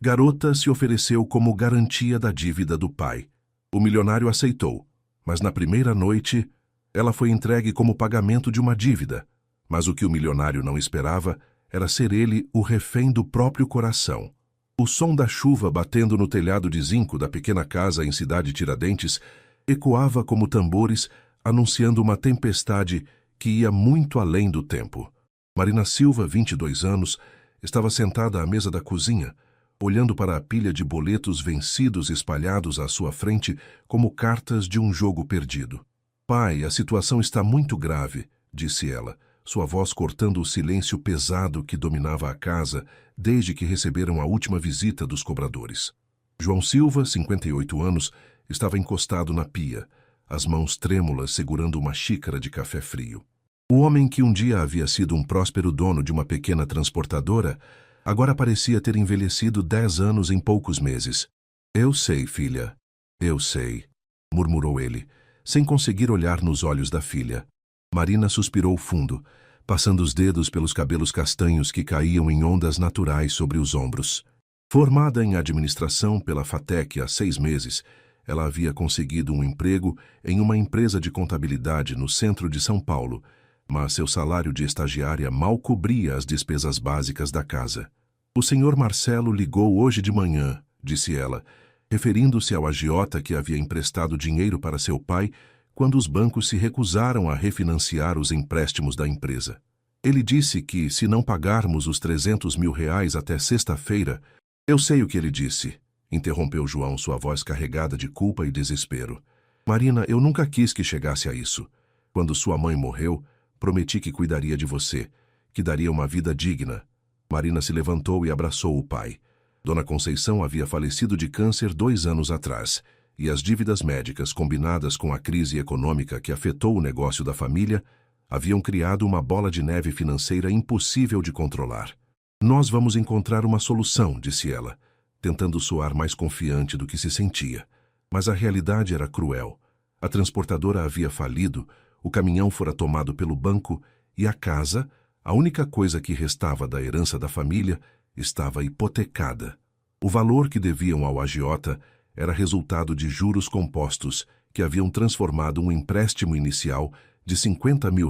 Garota se ofereceu como garantia da dívida do pai. O milionário aceitou, mas na primeira noite, ela foi entregue como pagamento de uma dívida. Mas o que o milionário não esperava era ser ele o refém do próprio coração. O som da chuva batendo no telhado de zinco da pequena casa em Cidade Tiradentes ecoava como tambores, anunciando uma tempestade que ia muito além do tempo. Marina Silva, 22 anos, estava sentada à mesa da cozinha, olhando para a pilha de boletos vencidos espalhados à sua frente como cartas de um jogo perdido. "Pai, a situação está muito grave", disse ela, sua voz cortando o silêncio pesado que dominava a casa desde que receberam a última visita dos cobradores. João Silva, 58 anos, estava encostado na pia, as mãos trêmulas segurando uma xícara de café frio. O homem que um dia havia sido um próspero dono de uma pequena transportadora, agora parecia ter envelhecido 10 anos em poucos meses. "Eu sei, filha, eu sei", murmurou ele, sem conseguir olhar nos olhos da filha. Marina suspirou fundo, passando os dedos pelos cabelos castanhos que caíam em ondas naturais sobre os ombros. Formada em administração pela FATEC há 6 meses, ela havia conseguido um emprego em uma empresa de contabilidade no centro de São Paulo, mas seu salário de estagiária mal cobria as despesas básicas da casa. "O senhor Marcelo ligou hoje de manhã", disse ela, referindo-se ao agiota que havia emprestado dinheiro para seu pai quando os bancos se recusaram a refinanciar os empréstimos da empresa. "Ele disse que, se não pagarmos os R$300 mil até sexta-feira..." "Eu sei o que ele disse", interrompeu João, sua voz carregada de culpa e desespero. "Marina, eu nunca quis que chegasse a isso. Quando sua mãe morreu, prometi que cuidaria de você, que daria uma vida digna." Marina se levantou e abraçou o pai. Dona Conceição havia falecido de câncer 2 anos atrás, e as dívidas médicas combinadas com a crise econômica que afetou o negócio da família haviam criado uma bola de neve financeira impossível de controlar. "Nós vamos encontrar uma solução", disse ela, tentando soar mais confiante do que se sentia. Mas a realidade era cruel. A transportadora havia falido, o caminhão fora tomado pelo banco e a casa, a única coisa que restava da herança da família, estava hipotecada. O valor que deviam ao agiota era resultado de juros compostos que haviam transformado um empréstimo inicial de R$50 mil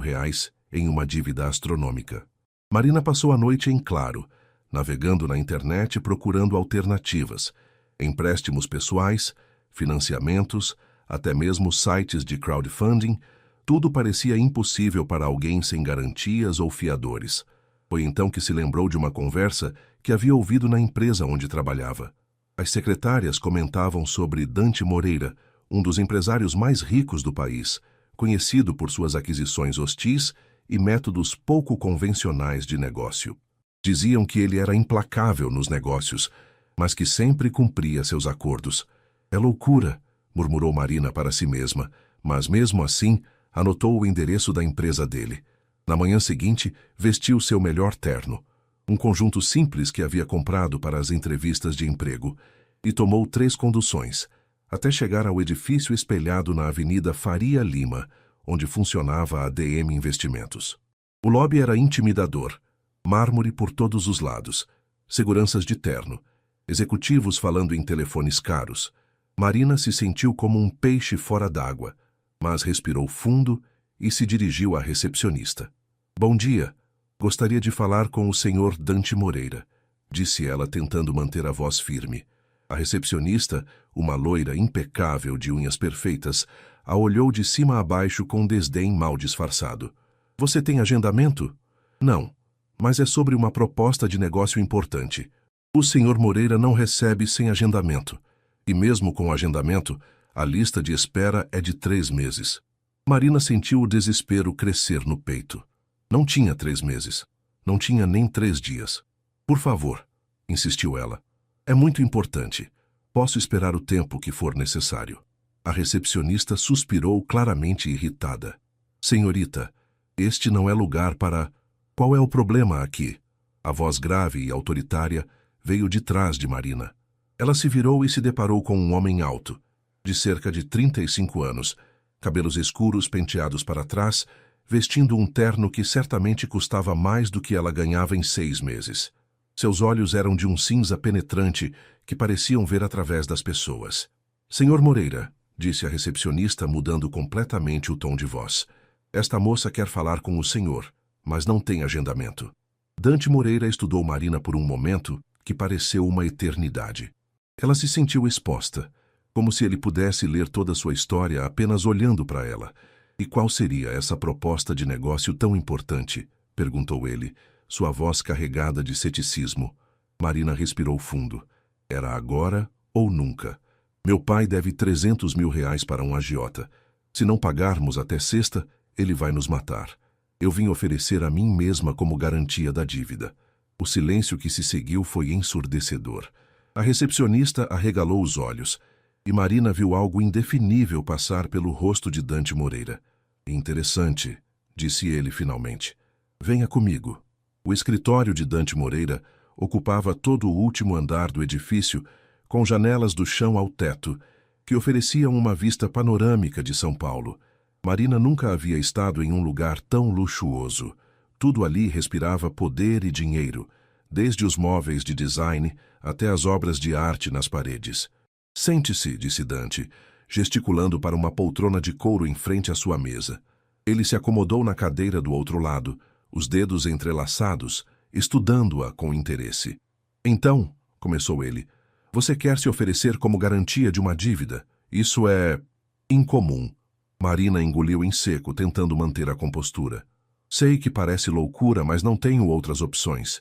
em uma dívida astronômica. Marina passou a noite em claro, navegando na internet procurando alternativas, empréstimos pessoais, financiamentos, até mesmo sites de crowdfunding. Tudo parecia impossível para alguém sem garantias ou fiadores. Foi então que se lembrou de uma conversa que havia ouvido na empresa onde trabalhava. As secretárias comentavam sobre Dante Moreira, um dos empresários mais ricos do país, conhecido por suas aquisições hostis e métodos pouco convencionais de negócio. Diziam que ele era implacável nos negócios, mas que sempre cumpria seus acordos. "É loucura", murmurou Marina para si mesma, mas mesmo assim anotou o endereço da empresa dele. Na manhã seguinte, vestiu seu melhor terno, um conjunto simples que havia comprado para as entrevistas de emprego, e tomou 3 conduções, até chegar ao edifício espelhado na Avenida Faria Lima, onde funcionava a DM Investimentos. O lobby era intimidador, mármore por todos os lados, seguranças de terno, executivos falando em telefones caros. Marina se sentiu como um peixe fora d'água, mas respirou fundo e se dirigiu à recepcionista. "Bom dia, gostaria de falar com o senhor Dante Moreira", disse ela tentando manter a voz firme. A recepcionista, uma loira impecável de unhas perfeitas, a olhou de cima a baixo com desdém mal disfarçado. "Você tem agendamento?" "Não, mas é sobre uma proposta de negócio importante. O senhor Moreira não recebe sem agendamento. E mesmo com agendamento, a lista de espera é de 3 meses. Marina sentiu o desespero crescer no peito. Não tinha 3 meses. Não tinha nem 3 dias. "Por favor", insistiu ela. "É muito importante. Posso esperar o tempo que for necessário." A recepcionista suspirou claramente irritada. "Senhorita, este não é lugar para... Qual é o problema aqui?" A voz grave e autoritária veio de trás de Marina. Ela se virou e se deparou com um homem alto, de cerca de 35 anos, cabelos escuros penteados para trás, vestindo um terno que certamente custava mais do que ela ganhava em 6 meses. Seus olhos eram de um cinza penetrante que pareciam ver através das pessoas. Senhor Moreira, disse a recepcionista, mudando completamente o tom de voz. Esta moça quer falar com o senhor, mas não tem agendamento. Dante Moreira estudou Marina por um momento que pareceu uma eternidade. Ela se sentiu exposta, como se ele pudesse ler toda sua história apenas olhando para ela. E qual seria essa proposta de negócio tão importante? Perguntou ele, sua voz carregada de ceticismo. Marina respirou fundo. Era agora ou nunca. Meu pai deve 300 mil reais para um agiota. Se não pagarmos até sexta, ele vai nos matar. Eu vim oferecer a mim mesma como garantia da dívida. O silêncio que se seguiu foi ensurdecedor. A recepcionista arregalou os olhos, e Marina viu algo indefinível passar pelo rosto de Dante Moreira. Interessante, disse ele finalmente. Venha comigo. O escritório de Dante Moreira ocupava todo o último andar do edifício, com janelas do chão ao teto, que ofereciam uma vista panorâmica de São Paulo. Marina nunca havia estado em um lugar tão luxuoso. Tudo ali respirava poder e dinheiro, desde os móveis de design até as obras de arte nas paredes. Sente-se, disse Dante, gesticulando para uma poltrona de couro em frente à sua mesa. Ele se acomodou na cadeira do outro lado, os dedos entrelaçados, estudando-a com interesse. Então, começou ele, você quer se oferecer como garantia de uma dívida. Isso é incomum. Marina engoliu em seco, tentando manter a compostura. Sei que parece loucura, mas não tenho outras opções.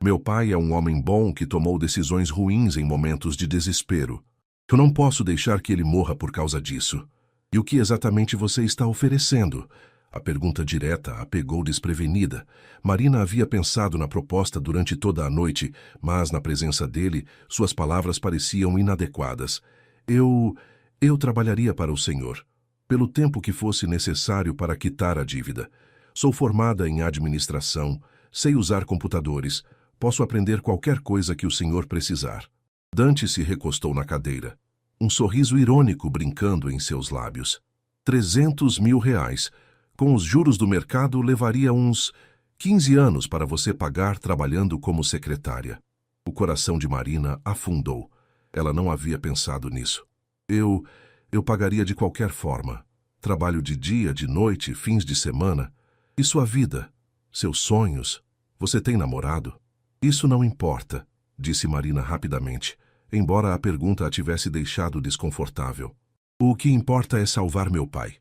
Meu pai é um homem bom que tomou decisões ruins em momentos de desespero. Eu não posso deixar que ele morra por causa disso. E o que exatamente você está oferecendo? A pergunta direta a pegou desprevenida. Marina havia pensado na proposta durante toda a noite, mas, na presença dele, suas palavras pareciam inadequadas. Eu trabalharia para o senhor, pelo tempo que fosse necessário para quitar a dívida. Sou formada em administração, sei usar computadores, posso aprender qualquer coisa que o senhor precisar. Dante se recostou na cadeira, um sorriso irônico brincando em seus lábios. 300 mil reais. Com os juros do mercado, levaria uns 15 anos para você pagar trabalhando como secretária. O coração de Marina afundou. Ela não havia pensado nisso. Eu pagaria de qualquer forma. Trabalho de dia, de noite, fins de semana. E sua vida? Seus sonhos? Você tem namorado? Isso não importa, disse Marina rapidamente, embora a pergunta a tivesse deixado desconfortável. O que importa é salvar meu pai.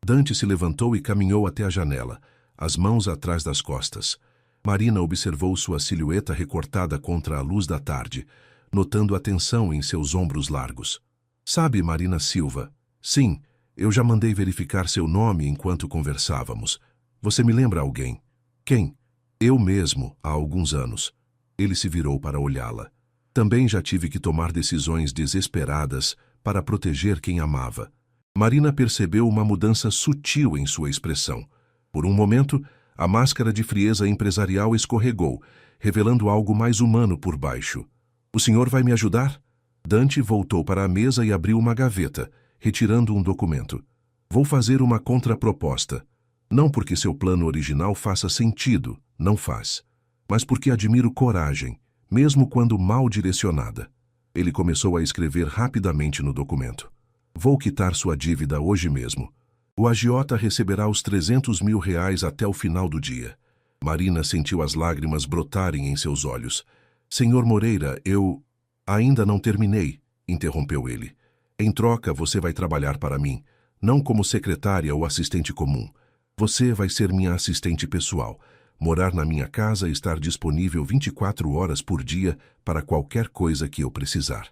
Dante se levantou e caminhou até a janela, as mãos atrás das costas. Marina observou sua silhueta recortada contra a luz da tarde, notando a tensão em seus ombros largos. Sabe, Marina Silva? Sim, eu já mandei verificar seu nome enquanto conversávamos. Você me lembra alguém? Quem? Eu mesmo, há alguns anos. Ele se virou para olhá-la. Também já tive que tomar decisões desesperadas para proteger quem amava. Marina percebeu uma mudança sutil em sua expressão. Por um momento, a máscara de frieza empresarial escorregou, revelando algo mais humano por baixo. O senhor vai me ajudar? Dante voltou para a mesa e abriu uma gaveta, retirando um documento. Vou fazer uma contraproposta. Não porque seu plano original faça sentido, não faz. Mas porque admiro coragem, mesmo quando mal direcionada. Ele começou a escrever rapidamente no documento. Vou quitar sua dívida hoje mesmo. O agiota receberá os 300 mil reais até o final do dia. Marina sentiu as lágrimas brotarem em seus olhos. Senhor Moreira, eu... Ainda não terminei, interrompeu ele. Em troca, você vai trabalhar para mim, não como secretária ou assistente comum. Você vai ser minha assistente pessoal, morar na minha casa e estar disponível 24 horas por dia para qualquer coisa que eu precisar.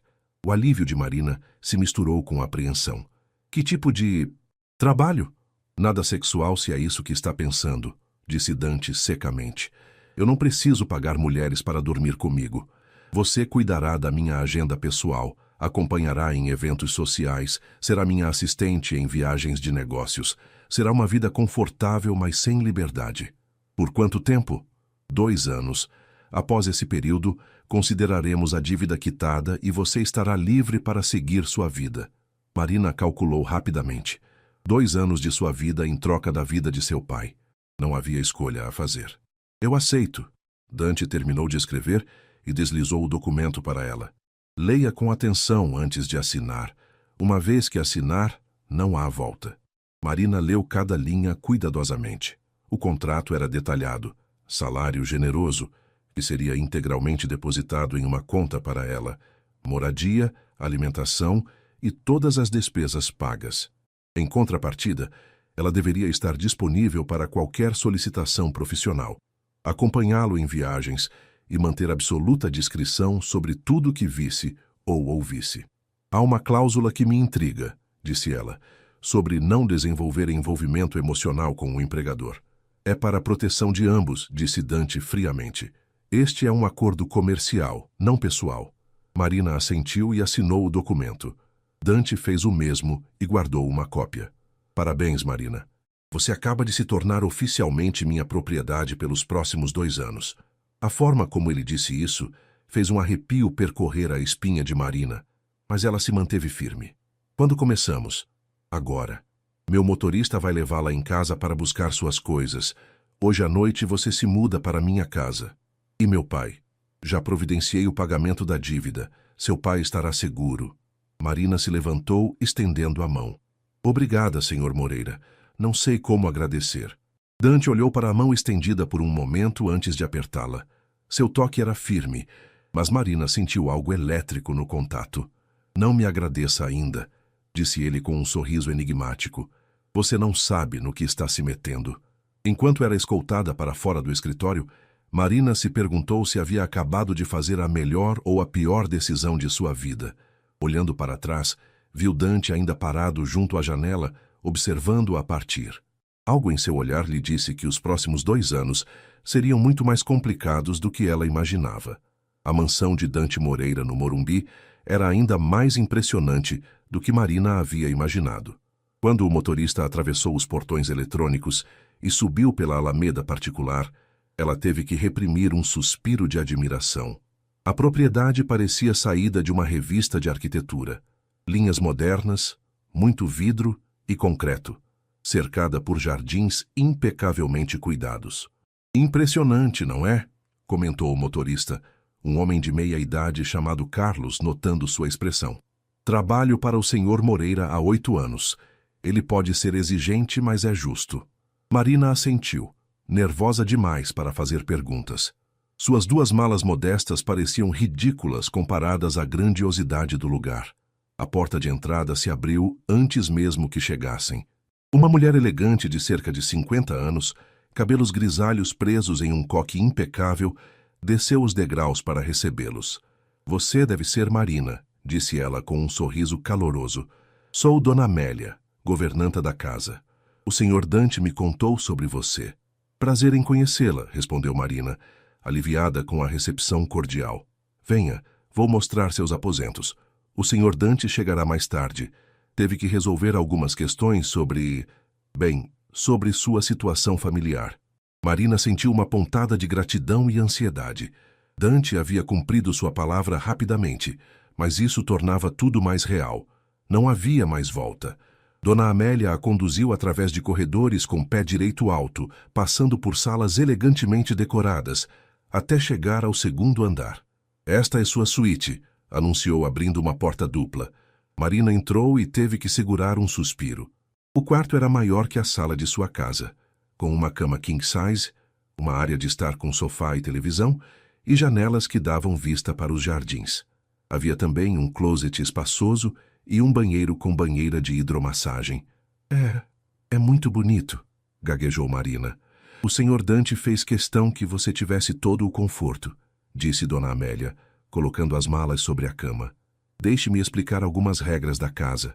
O alívio de Marina se misturou com apreensão. Que tipo de... trabalho? Nada sexual se é isso que está pensando, disse Dante secamente. Eu não preciso pagar mulheres para dormir comigo. Você cuidará da minha agenda pessoal, acompanhará em eventos sociais, será minha assistente em viagens de negócios. Será uma vida confortável, mas sem liberdade. Por quanto tempo? 2 anos. Após esse período, consideraremos a dívida quitada e você estará livre para seguir sua vida. Marina calculou rapidamente. 2 anos de sua vida em troca da vida de seu pai. Não havia escolha a fazer. Eu aceito. Dante terminou de escrever e deslizou o documento para ela. Leia com atenção antes de assinar. Uma vez que assinar, não há volta. Marina leu cada linha cuidadosamente. O contrato era detalhado. Salário generoso, que seria integralmente depositado em uma conta para ela. Moradia, alimentação e todas as despesas pagas. Em contrapartida, ela deveria estar disponível para qualquer solicitação profissional, acompanhá-lo em viagens e manter absoluta discrição sobre tudo que visse ou ouvisse. Há uma cláusula que me intriga, disse ela, sobre não desenvolver envolvimento emocional com o empregador. É para a proteção de ambos, disse Dante friamente. Este é um acordo comercial, não pessoal. Marina assentiu e assinou o documento. Dante fez o mesmo e guardou uma cópia. Parabéns, Marina. Você acaba de se tornar oficialmente minha propriedade pelos próximos 2 anos. A forma como ele disse isso fez um arrepio percorrer a espinha de Marina, mas ela se manteve firme. Quando começamos? Agora. Meu motorista vai levá-la em casa para buscar suas coisas. Hoje à noite você se muda para minha casa. E meu pai? Já providenciei o pagamento da dívida. Seu pai estará seguro. Marina se levantou, estendendo a mão. Obrigada, Sr. Moreira. Não sei como agradecer. Dante olhou para a mão estendida por um momento antes de apertá-la. Seu toque era firme, mas Marina sentiu algo elétrico no contato. Não me agradeça ainda, disse ele com um sorriso enigmático. Você não sabe no que está se metendo. Enquanto era escoltada para fora do escritório, Marina se perguntou se havia acabado de fazer a melhor ou a pior decisão de sua vida. Olhando para trás, viu Dante ainda parado junto à janela, observando-a partir. Algo em seu olhar lhe disse que os próximos 2 anos seriam muito mais complicados do que ela imaginava. A mansão de Dante Moreira, no Morumbi, era ainda mais impressionante do que Marina havia imaginado. Quando o motorista atravessou os portões eletrônicos e subiu pela alameda particular, ela teve que reprimir um suspiro de admiração. A propriedade parecia saída de uma revista de arquitetura. Linhas modernas, muito vidro e concreto, cercada por jardins impecavelmente cuidados. Impressionante, não é? Comentou o motorista, um homem de meia idade chamado Carlos, notando sua expressão. Trabalho para o Sr. Moreira há 8 anos. Ele pode ser exigente, mas é justo. Marina assentiu, nervosa demais para fazer perguntas. Suas 2 malas modestas pareciam ridículas comparadas à grandiosidade do lugar. A porta de entrada se abriu antes mesmo que chegassem. Uma mulher elegante de cerca de 50 anos, cabelos grisalhos presos em um coque impecável, desceu os degraus para recebê-los. Você deve ser Marina, disse ela com um sorriso caloroso. Sou Dona Amélia, governanta da casa. O Sr. Dante me contou sobre você. Prazer em conhecê-la, respondeu Marina, aliviada com a recepção cordial. Venha, vou mostrar seus aposentos. O Sr. Dante chegará mais tarde. Teve que resolver algumas questões sobre sua situação familiar. Marina sentiu uma pontada de gratidão e ansiedade. Dante havia cumprido sua palavra rapidamente, mas isso tornava tudo mais real. Não havia mais volta. Dona Amélia a conduziu através de corredores com pé direito alto, passando por salas elegantemente decoradas, até chegar ao 2º andar. Esta é sua suíte, anunciou abrindo uma porta dupla. Marina entrou e teve que segurar um suspiro. O quarto era maior que a sala de sua casa, com uma cama king size, uma área de estar com sofá e televisão e janelas que davam vista para os jardins. Havia também um closet espaçoso e um banheiro com banheira de hidromassagem. É muito bonito, gaguejou Marina. O Sr. Dante fez questão que você tivesse todo o conforto, disse Dona Amélia, colocando as malas sobre a cama. Deixe-me explicar algumas regras da casa.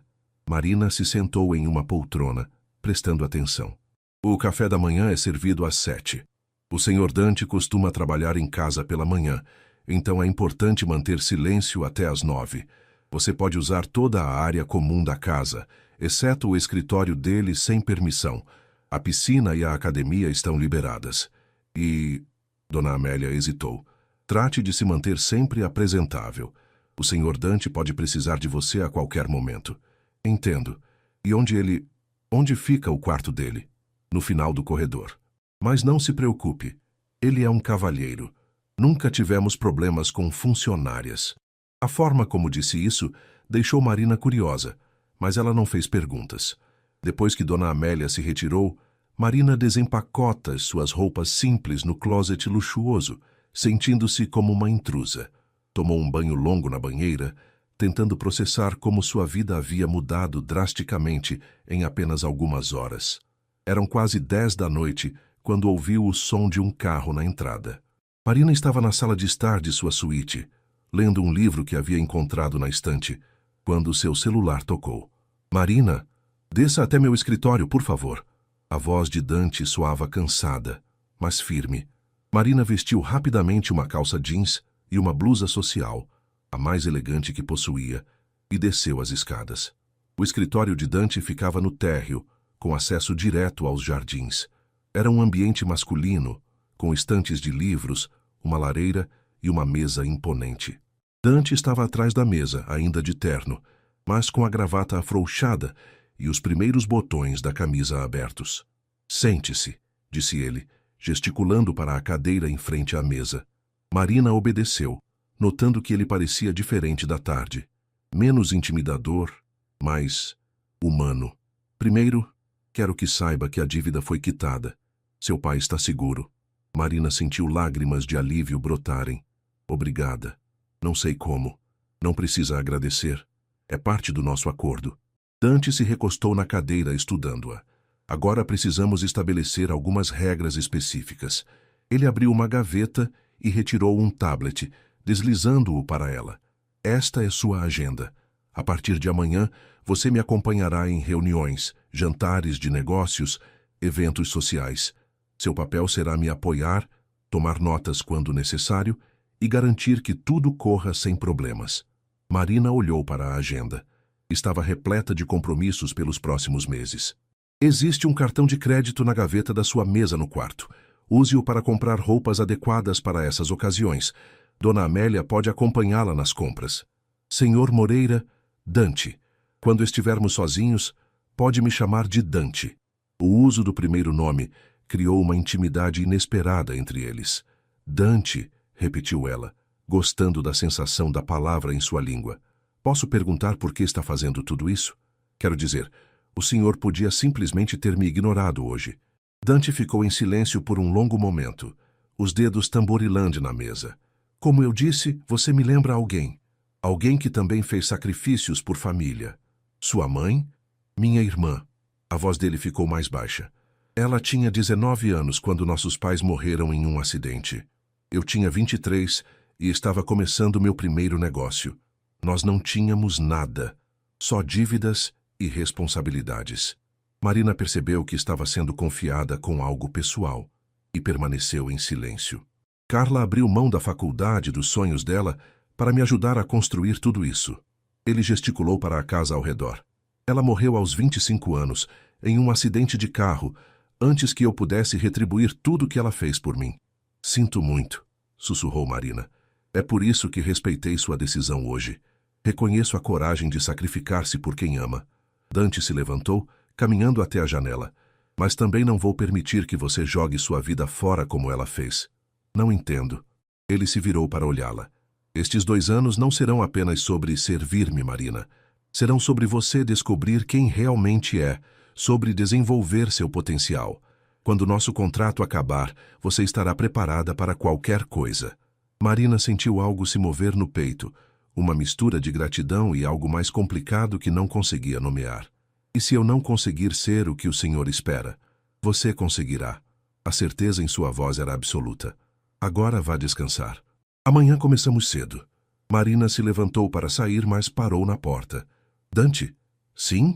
Marina se sentou em uma poltrona, prestando atenção. O café da manhã é servido às 7. O Sr. Dante costuma trabalhar em casa pela manhã, então é importante manter silêncio até às 9. Você pode usar toda a área comum da casa, exceto o escritório dele sem permissão. A piscina e a academia estão liberadas. E... Dona Amélia hesitou. Trate de se manter sempre apresentável. O Sr. Dante pode precisar de você a qualquer momento. Entendo. E onde fica o quarto dele? No final do corredor. Mas não se preocupe. Ele é um cavalheiro. Nunca tivemos problemas com funcionárias. A forma como disse isso deixou Marina curiosa, mas ela não fez perguntas. Depois que Dona Amélia se retirou, Marina desempacota suas roupas simples no closet luxuoso, sentindo-se como uma intrusa. Tomou um banho longo na banheira, tentando processar como sua vida havia mudado drasticamente em apenas algumas horas. Eram quase 10 da noite quando ouviu o som de um carro na entrada. Marina estava na sala de estar de sua suíte, lendo um livro que havia encontrado na estante, quando seu celular tocou. Marina, desça até meu escritório, por favor. A voz de Dante soava cansada, mas firme. Marina vestiu rapidamente uma calça jeans e uma blusa social, a mais elegante que possuía, e desceu as escadas. O escritório de Dante ficava no térreo, com acesso direto aos jardins. Era um ambiente masculino, com estantes de livros, uma lareira e uma mesa imponente. Dante estava atrás da mesa, ainda de terno, mas com a gravata afrouxada e os primeiros botões da camisa abertos. Sente-se, disse ele, gesticulando para a cadeira em frente à mesa. Marina obedeceu, notando que ele parecia diferente da tarde. Menos intimidador, mais humano. Primeiro, quero que saiba que a dívida foi quitada. Seu pai está seguro. Marina sentiu lágrimas de alívio brotarem. Obrigada. Não sei como. Não precisa agradecer. É parte do nosso acordo. Dante se recostou na cadeira estudando-a. Agora precisamos estabelecer algumas regras específicas. Ele abriu uma gaveta e retirou um tablet, deslizando-o para ela. Esta é sua agenda. A partir de amanhã, você me acompanhará em reuniões, jantares de negócios, eventos sociais. Seu papel será me apoiar, tomar notas quando necessário e garantir que tudo corra sem problemas. Marina olhou para a agenda. Estava repleta de compromissos pelos próximos meses. Existe um cartão de crédito na gaveta da sua mesa no quarto. Use-o para comprar roupas adequadas para essas ocasiões. Dona Amélia pode acompanhá-la nas compras. Senhor Moreira, Dante. Quando estivermos sozinhos, pode me chamar de Dante. O uso do primeiro nome criou uma intimidade inesperada entre eles. Dante, repetiu ela, gostando da sensação da palavra em sua língua. Posso perguntar por que está fazendo tudo isso? Quero dizer, o senhor podia simplesmente ter me ignorado hoje. Dante ficou em silêncio por um longo momento, os dedos tamborilando na mesa. Como eu disse, você me lembra alguém. Alguém que também fez sacrifícios por família. Sua mãe? Minha irmã. A voz dele ficou mais baixa. Ela tinha 19 anos quando nossos pais morreram em um acidente. Eu tinha 23 e estava começando meu primeiro negócio. Nós não tínhamos nada, só dívidas e responsabilidades. Marina percebeu que estava sendo confiada com algo pessoal e permaneceu em silêncio. Carla abriu mão da faculdade dos sonhos dela para me ajudar a construir tudo isso. Ele gesticulou para a casa ao redor. Ela morreu aos 25 anos, em um acidente de carro, antes que eu pudesse retribuir tudo que ela fez por mim. Sinto muito, sussurrou Marina. É por isso que respeitei sua decisão hoje. Reconheço a coragem de sacrificar-se por quem ama. Dante se levantou, caminhando até a janela. Mas também não vou permitir que você jogue sua vida fora como ela fez. Não entendo. Ele se virou para olhá-la. Estes 2 anos não serão apenas sobre servir-me, Marina. Serão sobre você descobrir quem realmente é, sobre desenvolver seu potencial. Quando nosso contrato acabar, você estará preparada para qualquer coisa. Marina sentiu algo se mover no peito, uma mistura de gratidão e algo mais complicado que não conseguia nomear. E se eu não conseguir ser o que o senhor espera? Você conseguirá. A certeza em sua voz era absoluta. Agora vá descansar. Amanhã começamos cedo. Marina se levantou para sair, mas parou na porta. Dante? Sim?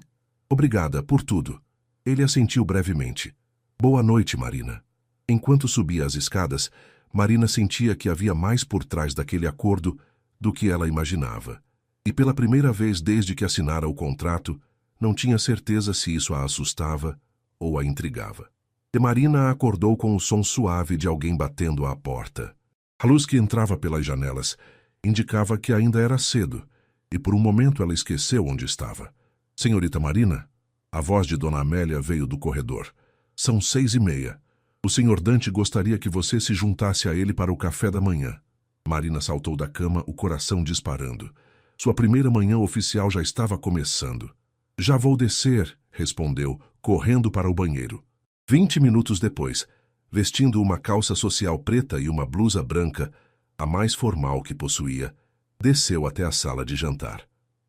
Obrigada por tudo. Ele assentiu brevemente. Boa noite, Marina. Enquanto subia as escadas, Marina sentia que havia mais por trás daquele acordo do que ela imaginava. E pela primeira vez desde que assinara o contrato, não tinha certeza se isso a assustava ou a intrigava. E Marina acordou com o som suave de alguém batendo à porta. A luz que entrava pelas janelas indicava que ainda era cedo, e por um momento ela esqueceu onde estava. Senhorita Marina? A voz de Dona Amélia veio do corredor. São 6:30. O Sr. Dante gostaria que você se juntasse a ele para o café da manhã. Marina saltou da cama, o coração disparando. Sua primeira manhã oficial já estava começando. Já vou descer, respondeu, correndo para o banheiro. 20 minutos depois, vestindo uma calça social preta e uma blusa branca, a mais formal que possuía, desceu até a sala de jantar.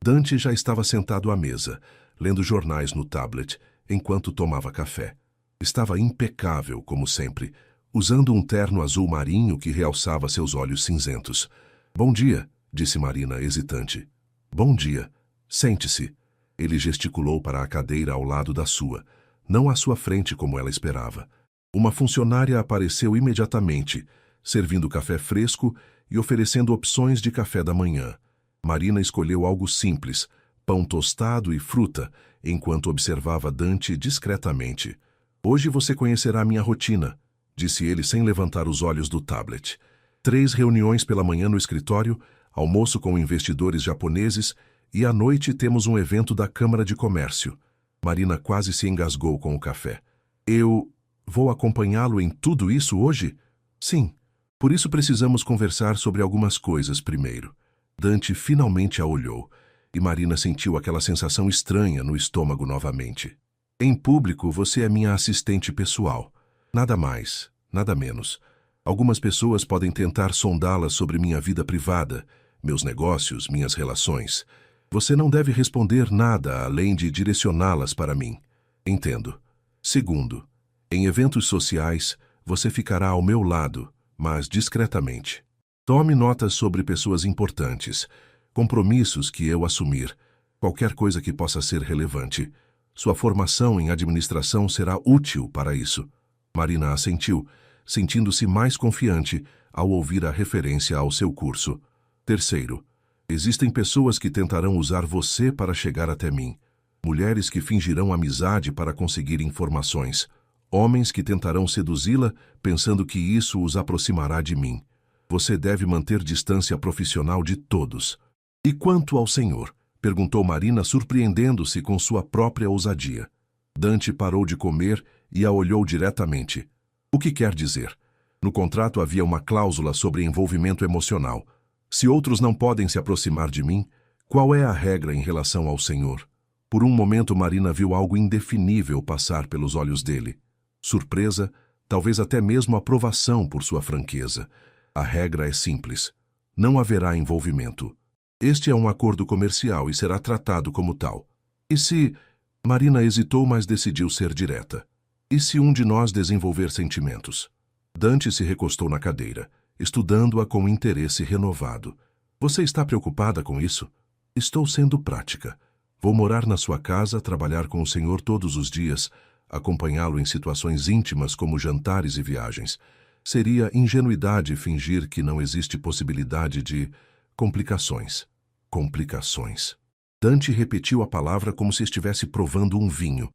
Dante já estava sentado à mesa, lendo jornais no tablet, enquanto tomava café. Estava impecável, como sempre, usando um terno azul marinho que realçava seus olhos cinzentos. Bom dia, disse Marina, hesitante. Bom dia. Sente-se. Ele gesticulou para a cadeira ao lado da sua, não à sua frente como ela esperava. Uma funcionária apareceu imediatamente, servindo café fresco e oferecendo opções de café da manhã. Marina escolheu algo simples, pão tostado e fruta, enquanto observava Dante discretamente. Hoje você conhecerá minha rotina, disse ele sem levantar os olhos do tablet. 3 reuniões pela manhã no escritório, almoço com investidores japoneses e à noite temos um evento da Câmara de Comércio. Marina quase se engasgou com o café. Eu vou acompanhá-lo em tudo isso hoje? Sim. Por isso precisamos conversar sobre algumas coisas primeiro. Dante finalmente a olhou, e Marina sentiu aquela sensação estranha no estômago novamente. Em público, você é minha assistente pessoal. Nada mais, nada menos. Algumas pessoas podem tentar sondá-la sobre minha vida privada, meus negócios, minhas relações. Você não deve responder nada além de direcioná-las para mim. Entendo. Segundo, em eventos sociais, você ficará ao meu lado, mas discretamente. Tome notas sobre pessoas importantes, compromissos que eu assumir, qualquer coisa que possa ser relevante. Sua formação em administração será útil para isso. Marina assentiu, sentindo-se mais confiante ao ouvir a referência ao seu curso. Terceiro, existem pessoas que tentarão usar você para chegar até mim. Mulheres que fingirão amizade para conseguir informações. Homens que tentarão seduzi-la pensando que isso os aproximará de mim. Você deve manter distância profissional de todos. E quanto ao senhor? Perguntou Marina, surpreendendo-se com sua própria ousadia. Dante parou de comer e a olhou diretamente. O que quer dizer? No contrato havia uma cláusula sobre envolvimento emocional. Se outros não podem se aproximar de mim, qual é a regra em relação ao senhor? Por um momento Marina viu algo indefinível passar pelos olhos dele. Surpresa, talvez até mesmo aprovação por sua franqueza. A regra é simples. Não haverá envolvimento. Este é um acordo comercial e será tratado como tal. E se... Marina hesitou, mas decidiu ser direta. E se um de nós desenvolver sentimentos? Dante se recostou na cadeira, estudando-a com interesse renovado. Você está preocupada com isso? Estou sendo prática. Vou morar na sua casa, trabalhar com o senhor todos os dias, acompanhá-lo em situações íntimas como jantares e viagens. Seria ingenuidade fingir que não existe possibilidade de complicações. Complicações. Dante repetiu a palavra como se estivesse provando um vinho.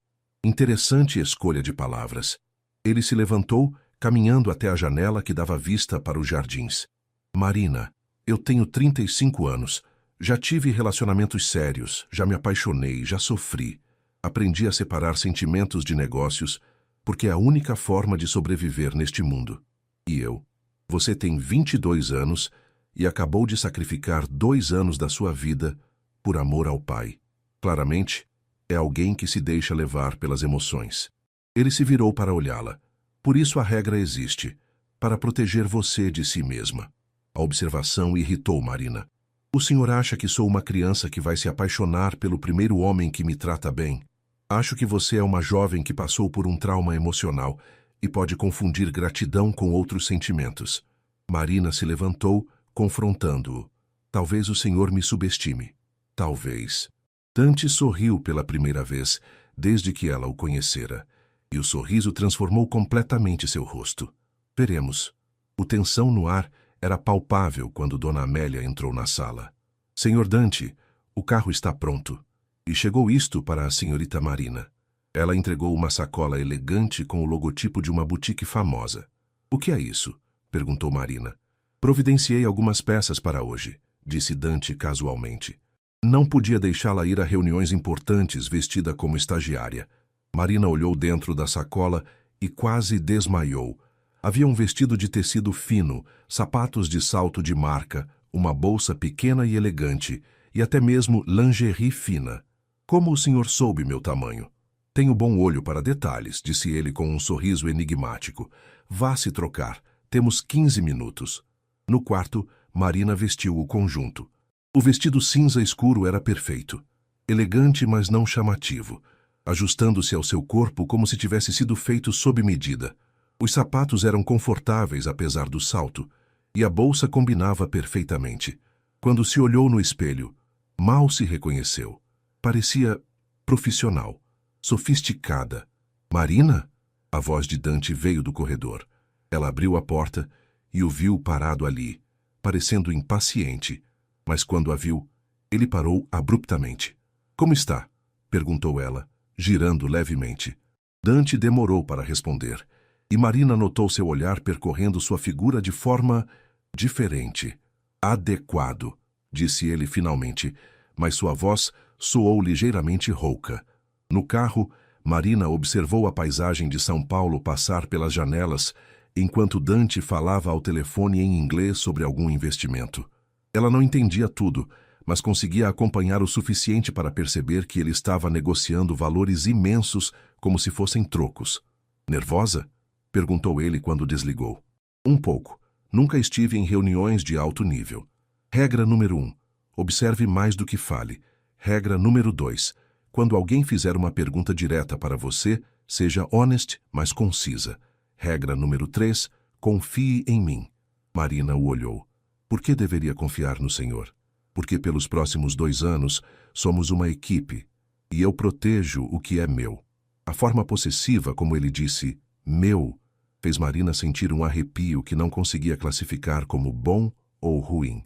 Interessante escolha de palavras. Ele se levantou, caminhando até a janela que dava vista para os jardins. Marina, eu tenho 35 anos. Já tive relacionamentos sérios, já me apaixonei, já sofri. Aprendi a separar sentimentos de negócios, porque é a única forma de sobreviver neste mundo. E eu? Você tem 22 anos e acabou de sacrificar 2 anos da sua vida por amor ao pai. Claramente, é alguém que se deixa levar pelas emoções. Ele se virou para olhá-la. Por isso a regra existe, para proteger você de si mesma. A observação irritou Marina. O senhor acha que sou uma criança que vai se apaixonar pelo primeiro homem que me trata bem? Acho que você é uma jovem que passou por um trauma emocional e pode confundir gratidão com outros sentimentos. Marina se levantou, confrontando-o. Talvez o senhor me subestime. Talvez. Dante sorriu pela primeira vez, desde que ela o conhecera, e o sorriso transformou completamente seu rosto. Veremos. O tensão no ar era palpável quando Dona Amélia entrou na sala. Senhor Dante, o carro está pronto. E chegou isto para a senhorita Marina. Ela entregou uma sacola elegante com o logotipo de uma boutique famosa. O que é isso? Perguntou Marina. Providenciei algumas peças para hoje, disse Dante casualmente. Não podia deixá-la ir a reuniões importantes vestida como estagiária. Marina olhou dentro da sacola e quase desmaiou. Havia um vestido de tecido fino, sapatos de salto de marca, uma bolsa pequena e elegante, e até mesmo lingerie fina. Como o senhor soube meu tamanho? Tenho bom olho para detalhes, disse ele com um sorriso enigmático. Vá se trocar. Temos 15 minutos. No quarto, Marina vestiu o conjunto. O vestido cinza escuro era perfeito. Elegante, mas não chamativo, ajustando-se ao seu corpo como se tivesse sido feito sob medida. Os sapatos eram confortáveis apesar do salto, e a bolsa combinava perfeitamente. Quando se olhou no espelho, mal se reconheceu. Parecia profissional, sofisticada. Marina? A voz de Dante veio do corredor. Ela abriu a porta e o viu parado ali, parecendo impaciente. Mas quando a viu, ele parou abruptamente. Como está? Perguntou ela, girando levemente. Dante demorou para responder, e Marina notou seu olhar percorrendo sua figura de forma diferente. Adequado, disse ele finalmente, mas sua voz soou ligeiramente rouca. No carro, Marina observou a paisagem de São Paulo passar pelas janelas, enquanto Dante falava ao telefone em inglês sobre algum investimento. Ela não entendia tudo, mas conseguia acompanhar o suficiente para perceber que ele estava negociando valores imensos como se fossem trocos. Nervosa? Perguntou ele quando desligou. Um pouco. Nunca estive em reuniões de alto nível. Regra número 1. Observe mais do que fale. Regra número 2. Quando alguém fizer uma pergunta direta para você, seja honest, mas concisa. Regra número 3. Confie em mim. Marina o olhou. Por que deveria confiar no Senhor? Porque pelos próximos 2 anos somos uma equipe, e eu protejo o que é meu. A forma possessiva como ele disse, meu, fez Marina sentir um arrepio que não conseguia classificar como bom ou ruim.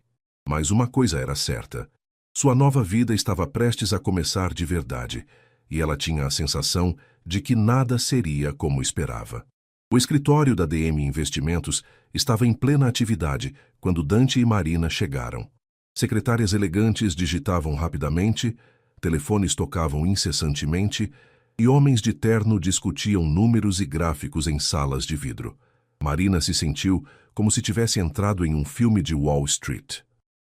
Mas uma coisa era certa. Sua nova vida estava prestes a começar de verdade, e ela tinha a sensação de que nada seria como esperava. O escritório da DM Investimentos estava em plena atividade quando Dante e Marina chegaram. Secretárias elegantes digitavam rapidamente, telefones tocavam incessantemente e homens de terno discutiam números e gráficos em salas de vidro. Marina se sentiu como se tivesse entrado em um filme de Wall Street.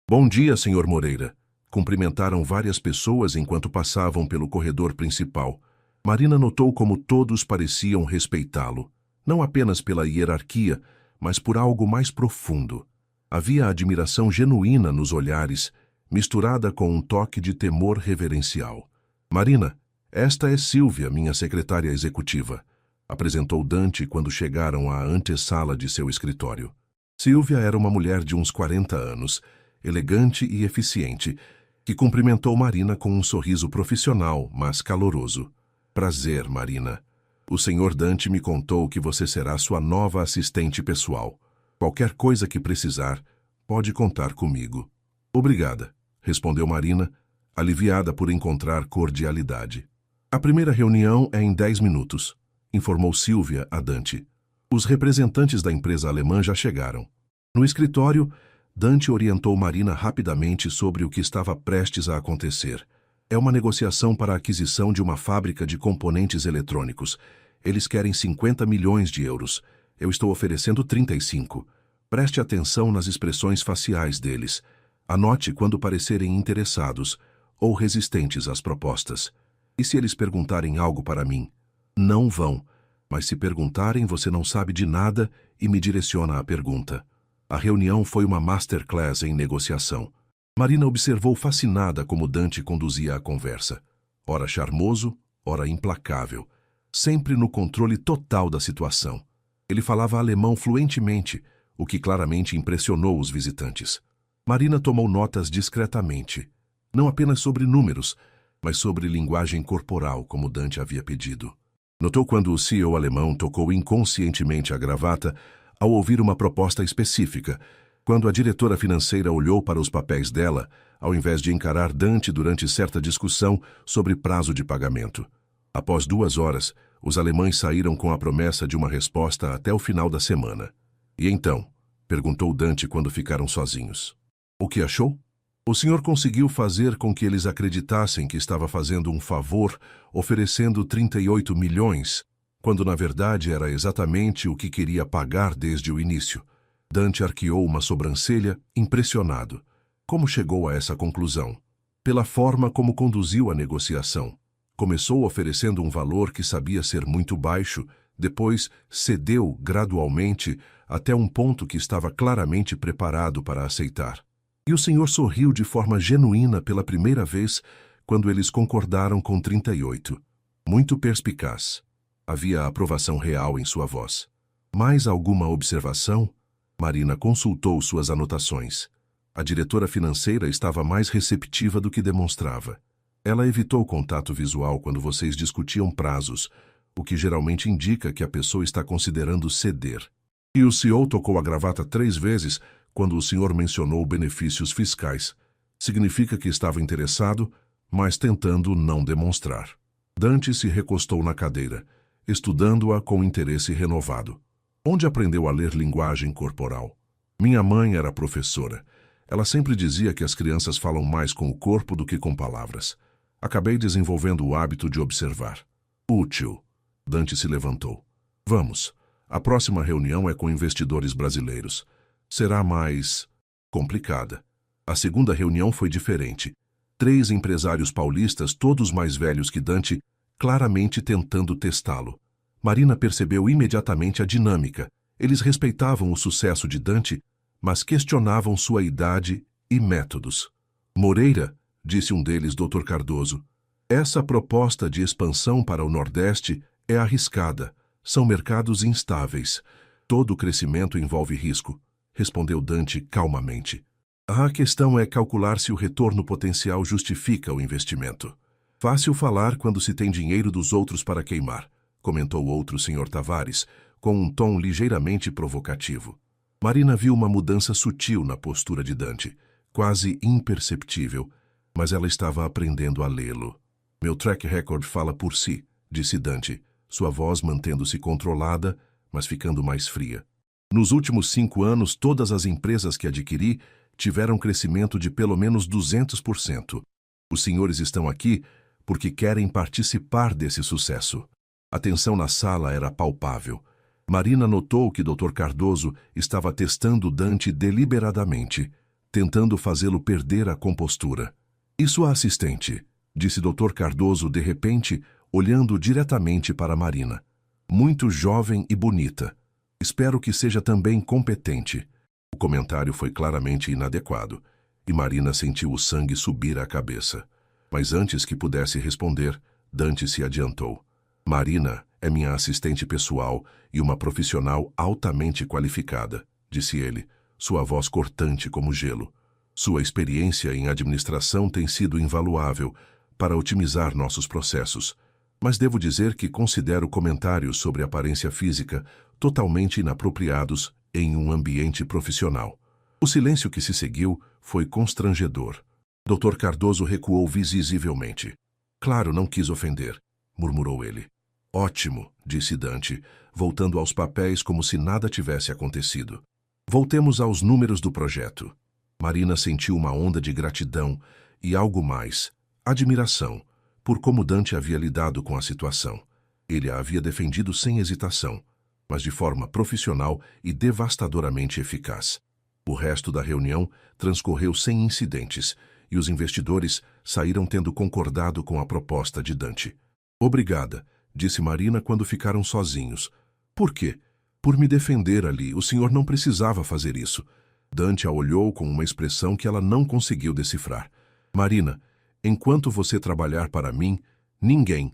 Bom dia, Sr. Moreira. Cumprimentaram várias pessoas enquanto passavam pelo corredor principal. Marina notou como todos pareciam respeitá-lo, não apenas pela hierarquia, mas por algo mais profundo. Havia admiração genuína nos olhares, misturada com um toque de temor reverencial. Marina, esta é Sílvia, minha secretária executiva, apresentou Dante quando chegaram à antessala de seu escritório. Sílvia era uma mulher de uns 40 anos, elegante e eficiente, que cumprimentou Marina com um sorriso profissional, mas caloroso. Prazer, Marina. O senhor Dante me contou que você será sua nova assistente pessoal. Qualquer coisa que precisar, pode contar comigo. Obrigada, respondeu Marina, aliviada por encontrar cordialidade. A primeira reunião é em 10 minutos, informou Sílvia a Dante. Os representantes da empresa alemã já chegaram. No escritório, Dante orientou Marina rapidamente sobre o que estava prestes a acontecer. É uma negociação para a aquisição de uma fábrica de componentes eletrônicos. Eles querem 50 milhões de euros. Eu estou oferecendo 35. Preste atenção nas expressões faciais deles. Anote quando parecerem interessados ou resistentes às propostas. E se eles perguntarem algo para mim? Não vão. Mas se perguntarem, você não sabe de nada e me direciona a pergunta. A reunião foi uma masterclass em negociação. Marina observou fascinada como Dante conduzia a conversa. Ora charmoso, ora implacável. Sempre no controle total da situação. Ele falava alemão fluentemente, o que claramente impressionou os visitantes. Marina tomou notas discretamente, não apenas sobre números, mas sobre linguagem corporal, como Dante havia pedido. Notou quando o CEO alemão tocou inconscientemente a gravata ao ouvir uma proposta específica, quando a diretora financeira olhou para os papéis dela, ao invés de encarar Dante durante certa discussão sobre prazo de pagamento. Após 2 horas, os alemães saíram com a promessa de uma resposta até o final da semana. E então? Perguntou Dante quando ficaram sozinhos. O que achou? O senhor conseguiu fazer com que eles acreditassem que estava fazendo um favor, oferecendo 38 milhões? quando na verdade era exatamente o que queria pagar desde o início. Dante arqueou uma sobrancelha, impressionado. Como chegou a essa conclusão? Pela forma como conduziu a negociação. Começou oferecendo um valor que sabia ser muito baixo, depois cedeu gradualmente até um ponto que estava claramente preparado para aceitar. E o senhor sorriu de forma genuína pela primeira vez quando eles concordaram com 38. Muito perspicaz. Havia aprovação real em sua voz. Mais alguma observação? Marina consultou suas anotações. A diretora financeira estava mais receptiva do que demonstrava. Ela evitou contato visual quando vocês discutiam prazos, o que geralmente indica que a pessoa está considerando ceder. E o CEO tocou a gravata 3 vezes quando o senhor mencionou benefícios fiscais. Significa que estava interessado, mas tentando não demonstrar. Dante se recostou na cadeira, estudando-a com interesse renovado. Onde aprendeu a ler linguagem corporal? Minha mãe era professora. Ela sempre dizia que as crianças falam mais com o corpo do que com palavras. Acabei desenvolvendo o hábito de observar. Útil. Dante se levantou. Vamos. A próxima reunião é com investidores brasileiros. Será mais complicada. A segunda reunião foi diferente. 3 empresários paulistas, todos mais velhos que Dante, claramente tentando testá-lo. Marina percebeu imediatamente a dinâmica. Eles respeitavam o sucesso de Dante, mas questionavam sua idade e métodos. Moreira, disse um deles, Dr. Cardoso, essa proposta de expansão para o Nordeste é arriscada. São mercados instáveis. Todo crescimento envolve risco, respondeu Dante calmamente. A questão é calcular se o retorno potencial justifica o investimento. Fácil falar quando se tem dinheiro dos outros para queimar, comentou outro Sr. Tavares, com um tom ligeiramente provocativo. Marina viu uma mudança sutil na postura de Dante, quase imperceptível, mas ela estava aprendendo a lê-lo. Meu track record fala por si, disse Dante, sua voz mantendo-se controlada, mas ficando mais fria. Nos últimos 5 anos, todas as empresas que adquiri tiveram crescimento de pelo menos 200%. Os senhores estão aqui porque querem participar desse sucesso. A tensão na sala era palpável. Marina notou que Dr. Cardoso estava testando Dante deliberadamente, tentando fazê-lo perder a compostura. E sua assistente? Disse Dr. Cardoso de repente, olhando diretamente para Marina. Muito jovem e bonita. Espero que seja também competente. O comentário foi claramente inadequado, e Marina sentiu o sangue subir à cabeça. Mas antes que pudesse responder, Dante se adiantou. Marina é minha assistente pessoal e uma profissional altamente qualificada, disse ele, sua voz cortante como gelo. Sua experiência em administração tem sido invaluável para otimizar nossos processos, mas devo dizer que considero comentários sobre aparência física totalmente inapropriados em um ambiente profissional. O silêncio que se seguiu foi constrangedor. Dr. Cardoso recuou visivelmente. Claro, não quis ofender, murmurou ele. Ótimo, disse Dante, voltando aos papéis como se nada tivesse acontecido. Voltemos aos números do projeto. Marina sentiu uma onda de gratidão e algo mais, admiração, por como Dante havia lidado com a situação. Ele a havia defendido sem hesitação, mas de forma profissional e devastadoramente eficaz. O resto da reunião transcorreu sem incidentes e os investidores saíram tendo concordado com a proposta de Dante. Obrigada, disse Marina quando ficaram sozinhos. Por quê? Por me defender ali, o senhor não precisava fazer isso. Dante a olhou com uma expressão que ela não conseguiu decifrar. Marina, enquanto você trabalhar para mim, ninguém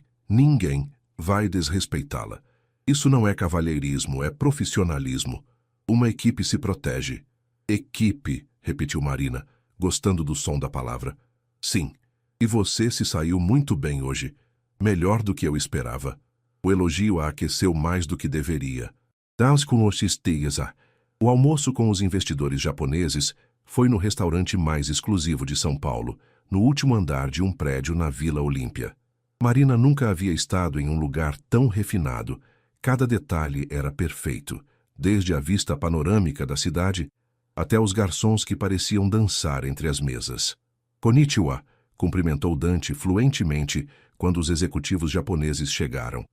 vai desrespeitá-la. Isso não é cavalheirismo, é profissionalismo. Uma equipe se protege. Equipe, repetiu Marina, gostando do som da palavra. Sim, e você se saiu muito bem hoje. Melhor do que eu esperava. O elogio a aqueceu mais do que deveria. O almoço com os investidores japoneses foi no restaurante mais exclusivo de São Paulo, no último andar de um prédio na Vila Olímpia. Marina nunca havia estado em um lugar tão refinado. Cada detalhe era perfeito, desde a vista panorâmica da cidade até os garçons que pareciam dançar entre as mesas. Konnichiwa, cumprimentou Dante fluentemente quando os executivos japoneses chegaram.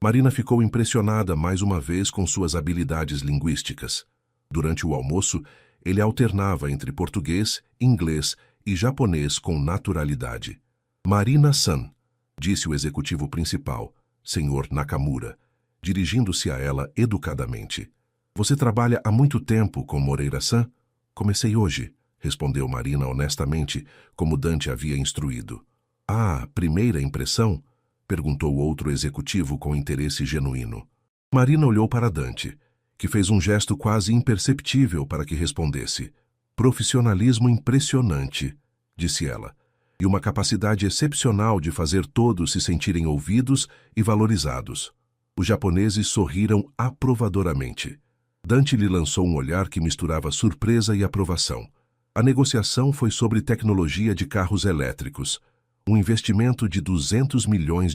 Marina ficou impressionada mais uma vez com suas habilidades linguísticas. Durante o almoço, ele alternava entre português, inglês e japonês com naturalidade. Marina-san, disse o executivo principal, Sr. Nakamura, dirigindo-se a ela educadamente. Você trabalha há muito tempo com Moreira-san? Comecei hoje, respondeu Marina honestamente, como Dante havia instruído. Ah, primeira impressão? Perguntou outro executivo com interesse genuíno. Marina olhou para Dante, que fez um gesto quase imperceptível para que respondesse. Profissionalismo impressionante, disse ela, e uma capacidade excepcional de fazer todos se sentirem ouvidos e valorizados. Os japoneses sorriram aprovadoramente. Dante lhe lançou um olhar que misturava surpresa e aprovação. A negociação foi sobre tecnologia de carros elétricos, um investimento de $200 milhões.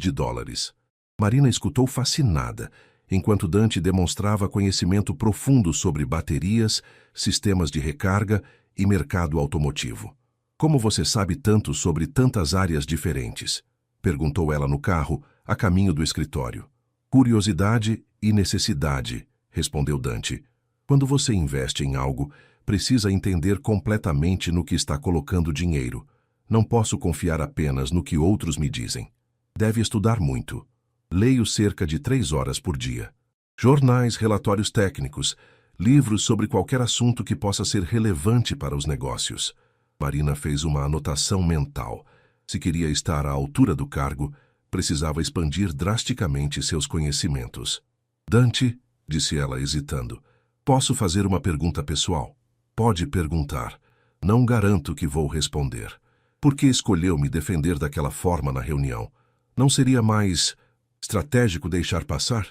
Marina escutou fascinada, enquanto Dante demonstrava conhecimento profundo sobre baterias, sistemas de recarga e mercado automotivo. Como você sabe tanto sobre tantas áreas diferentes? Perguntou ela no carro, a caminho do escritório. Curiosidade e necessidade, respondeu Dante. Quando você investe em algo, precisa entender completamente no que está colocando dinheiro. Não posso confiar apenas no que outros me dizem. Deve estudar muito. Leio cerca de 3 horas por dia. Jornais, relatórios técnicos, livros sobre qualquer assunto que possa ser relevante para os negócios. Marina fez uma anotação mental. Se queria estar à altura do cargo, precisava expandir drasticamente seus conhecimentos. Dante, disse ela hesitando, posso fazer uma pergunta pessoal? Pode perguntar. Não garanto que vou responder. Por que escolheu me defender daquela forma na reunião? Não seria mais estratégico deixar passar?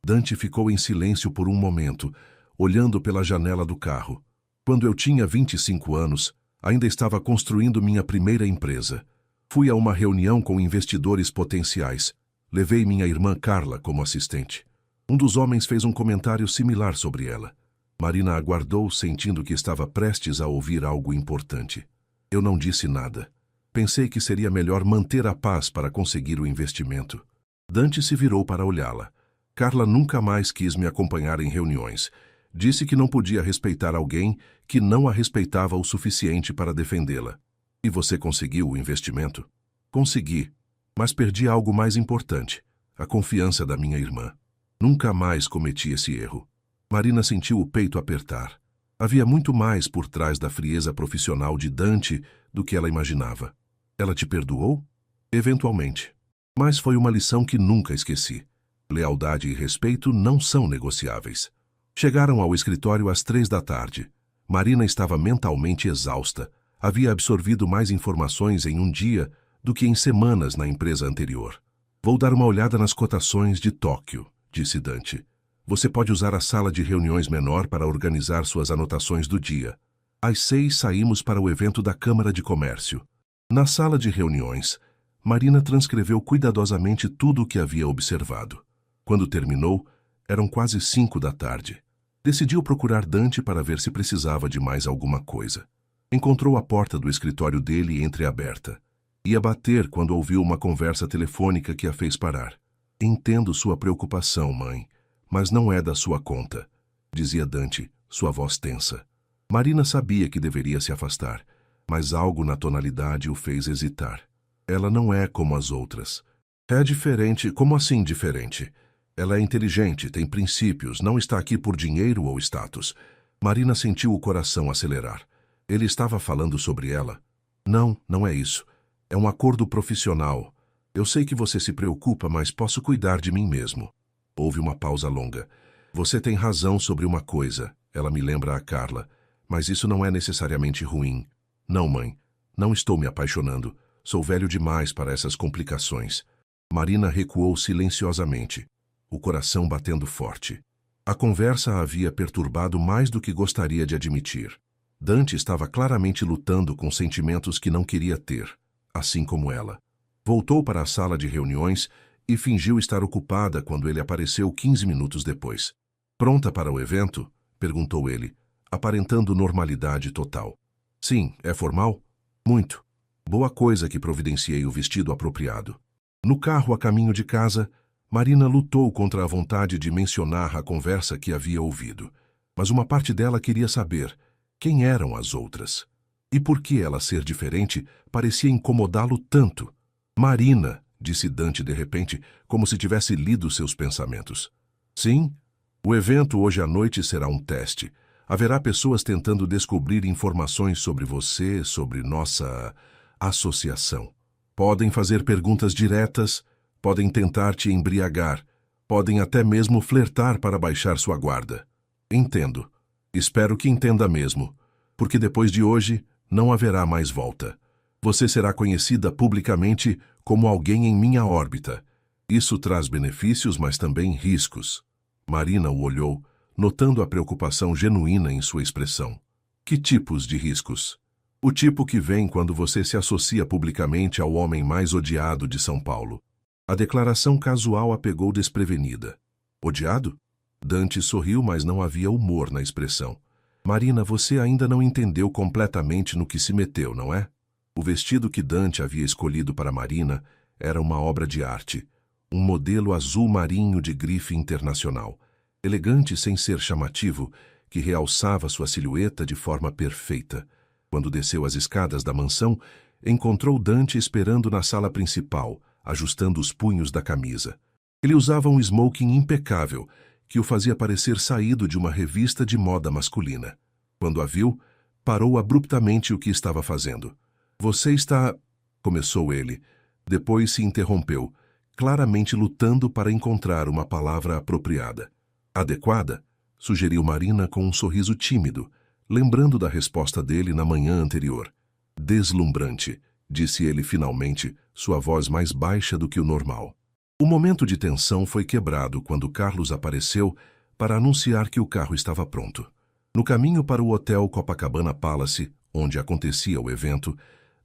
Dante ficou em silêncio por um momento, olhando pela janela do carro. Quando eu tinha 25 anos, ainda estava construindo minha primeira empresa. Fui a uma reunião com investidores potenciais. Levei minha irmã Carla como assistente. Um dos homens fez um comentário similar sobre ela. Marina aguardou, sentindo que estava prestes a ouvir algo importante. Eu não disse nada. Pensei que seria melhor manter a paz para conseguir o investimento. Dante se virou para olhá-la. Carla nunca mais quis me acompanhar em reuniões. Disse que não podia respeitar alguém que não a respeitava o suficiente para defendê-la. E você conseguiu o investimento? Consegui, mas perdi algo mais importante, a confiança da minha irmã. Nunca mais cometi esse erro. Marina sentiu o peito apertar. Havia muito mais por trás da frieza profissional de Dante do que ela imaginava. Ela te perdoou? Eventualmente. Mas foi uma lição que nunca esqueci. Lealdade e respeito não são negociáveis. Chegaram ao escritório às 3 da tarde. Marina estava mentalmente exausta. Havia absorvido mais informações em um dia do que em semanas na empresa anterior. Vou dar uma olhada nas cotações de Tóquio, disse Dante. Você pode usar a sala de reuniões menor para organizar suas anotações do dia. Às 6 saímos para o evento da Câmara de Comércio. Na sala de reuniões, Marina transcreveu cuidadosamente tudo o que havia observado. Quando terminou, eram quase 5 da tarde. Decidiu procurar Dante para ver se precisava de mais alguma coisa. Encontrou a porta do escritório dele entreaberta. Ia bater quando ouviu uma conversa telefônica que a fez parar. Entendo sua preocupação, mãe, mas não é da sua conta, dizia Dante, sua voz tensa. Marina sabia que deveria se afastar, mas algo na tonalidade o fez hesitar. Ela não é como as outras. É diferente. Como assim diferente? Ela é inteligente, tem princípios, não está aqui por dinheiro ou status. Marina sentiu o coração acelerar. Ele estava falando sobre ela? Não, não é isso. É um acordo profissional. Eu sei que você se preocupa, mas posso cuidar de mim mesmo. Houve uma pausa longa. Você tem razão sobre uma coisa, ela me lembra a Carla, mas isso não é necessariamente ruim. Não, mãe, não estou me apaixonando. Sou velho demais para essas complicações. Marina recuou silenciosamente, o coração batendo forte. A conversa a havia perturbado mais do que gostaria de admitir. Dante estava claramente lutando com sentimentos que não queria ter, assim como ela. Voltou para a sala de reuniões e fingiu estar ocupada quando ele apareceu 15 minutos depois. Pronta para o evento? Perguntou ele, aparentando normalidade total. Sim, é formal? Muito. Boa coisa que providenciei o vestido apropriado. No carro a caminho de casa, Marina lutou contra a vontade de mencionar a conversa que havia ouvido, mas uma parte dela queria saber quem eram as outras. E por que ela ser diferente parecia incomodá-lo tanto? Marina, disse Dante de repente, como se tivesse lido seus pensamentos. Sim, o evento hoje à noite será um teste. Haverá pessoas tentando descobrir informações sobre você, sobre nossa associação. Podem fazer perguntas diretas, podem tentar te embriagar, podem até mesmo flertar para baixar sua guarda. Entendo. Espero que entenda mesmo, porque depois de hoje não haverá mais volta. Você será conhecida publicamente como alguém em minha órbita. Isso traz benefícios, mas também riscos. Marina o olhou, notando a preocupação genuína em sua expressão. Que tipos de riscos? O tipo que vem quando você se associa publicamente ao homem mais odiado de São Paulo. A declaração casual a pegou desprevenida. Odiado? Dante sorriu, mas não havia humor na expressão. Marina, você ainda não entendeu completamente no que se meteu, não é? O vestido que Dante havia escolhido para Marina era uma obra de arte, um modelo azul marinho de grife internacional, elegante sem ser chamativo, que realçava sua silhueta de forma perfeita. Quando desceu as escadas da mansão, encontrou Dante esperando na sala principal, ajustando os punhos da camisa. Ele usava um smoking impecável, que o fazia parecer saído de uma revista de moda masculina. Quando a viu, parou abruptamente o que estava fazendo. Você está... começou ele. Depois se interrompeu, claramente lutando para encontrar uma palavra apropriada. Adequada? Sugeriu Marina com um sorriso tímido, lembrando da resposta dele na manhã anterior. Deslumbrante, disse ele finalmente, sua voz mais baixa do que o normal. O momento de tensão foi quebrado quando Carlos apareceu para anunciar que o carro estava pronto. No caminho para o hotel Copacabana Palace, onde acontecia o evento,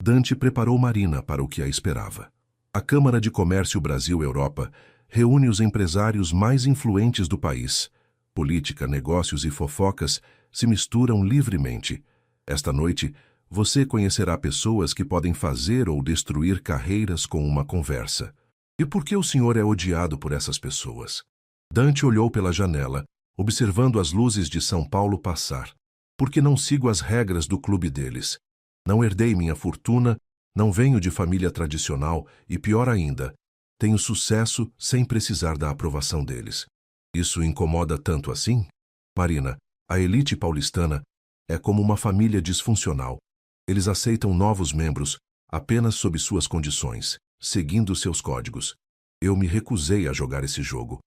Dante preparou Marina para o que a esperava. A Câmara de Comércio Brasil-Europa reúne os empresários mais influentes do país. Política, negócios e fofocas se misturam livremente. Esta noite, você conhecerá pessoas que podem fazer ou destruir carreiras com uma conversa. E por que o senhor é odiado por essas pessoas? Dante olhou pela janela, observando as luzes de São Paulo passar. Porque não sigo as regras do clube deles. Não herdei minha fortuna, não venho de família tradicional e, pior ainda, tenho sucesso sem precisar da aprovação deles. Isso incomoda tanto assim? Marina, a elite paulistana é como uma família disfuncional. Eles aceitam novos membros apenas sob suas condições, seguindo seus códigos. Eu me recusei a jogar esse jogo.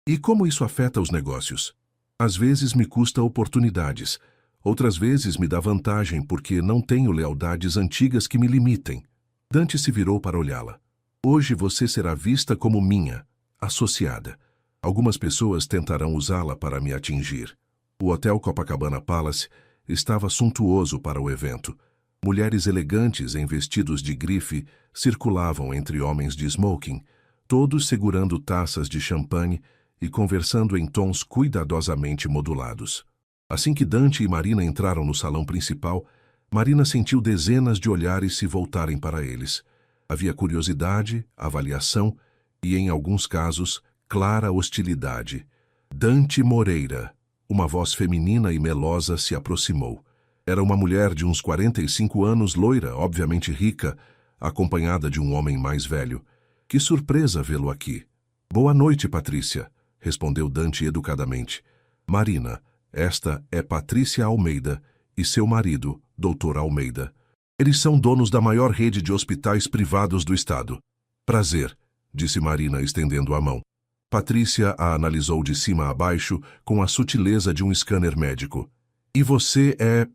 E como isso afeta os negócios? Às vezes me custa oportunidades, outras vezes me dá vantagem porque não tenho lealdades antigas que me limitem. Dante se virou para olhá-la. Hoje você será vista como minha, associada. Algumas pessoas tentarão usá-la para me atingir. O Hotel Copacabana Palace estava suntuoso para o evento. Mulheres elegantes em vestidos de grife circulavam entre homens de smoking, todos segurando taças de champanhe e conversando em tons cuidadosamente modulados. Assim que Dante e Marina entraram no salão principal, Marina sentiu dezenas de olhares se voltarem para eles. Havia curiosidade, avaliação e, em alguns casos, clara hostilidade. Dante Moreira, uma voz feminina e melosa, se aproximou. Era uma mulher de uns 45 anos, loira, obviamente rica, acompanhada de um homem mais velho. Que surpresa vê-lo aqui. Boa noite, Patrícia, respondeu Dante educadamente. Marina, esta é Patrícia Almeida e seu marido, Dr. Almeida. Eles são donos da maior rede de hospitais privados do estado. Prazer, disse Marina, estendendo a mão. Patrícia a analisou de cima a baixo com a sutileza de um scanner médico. E você é...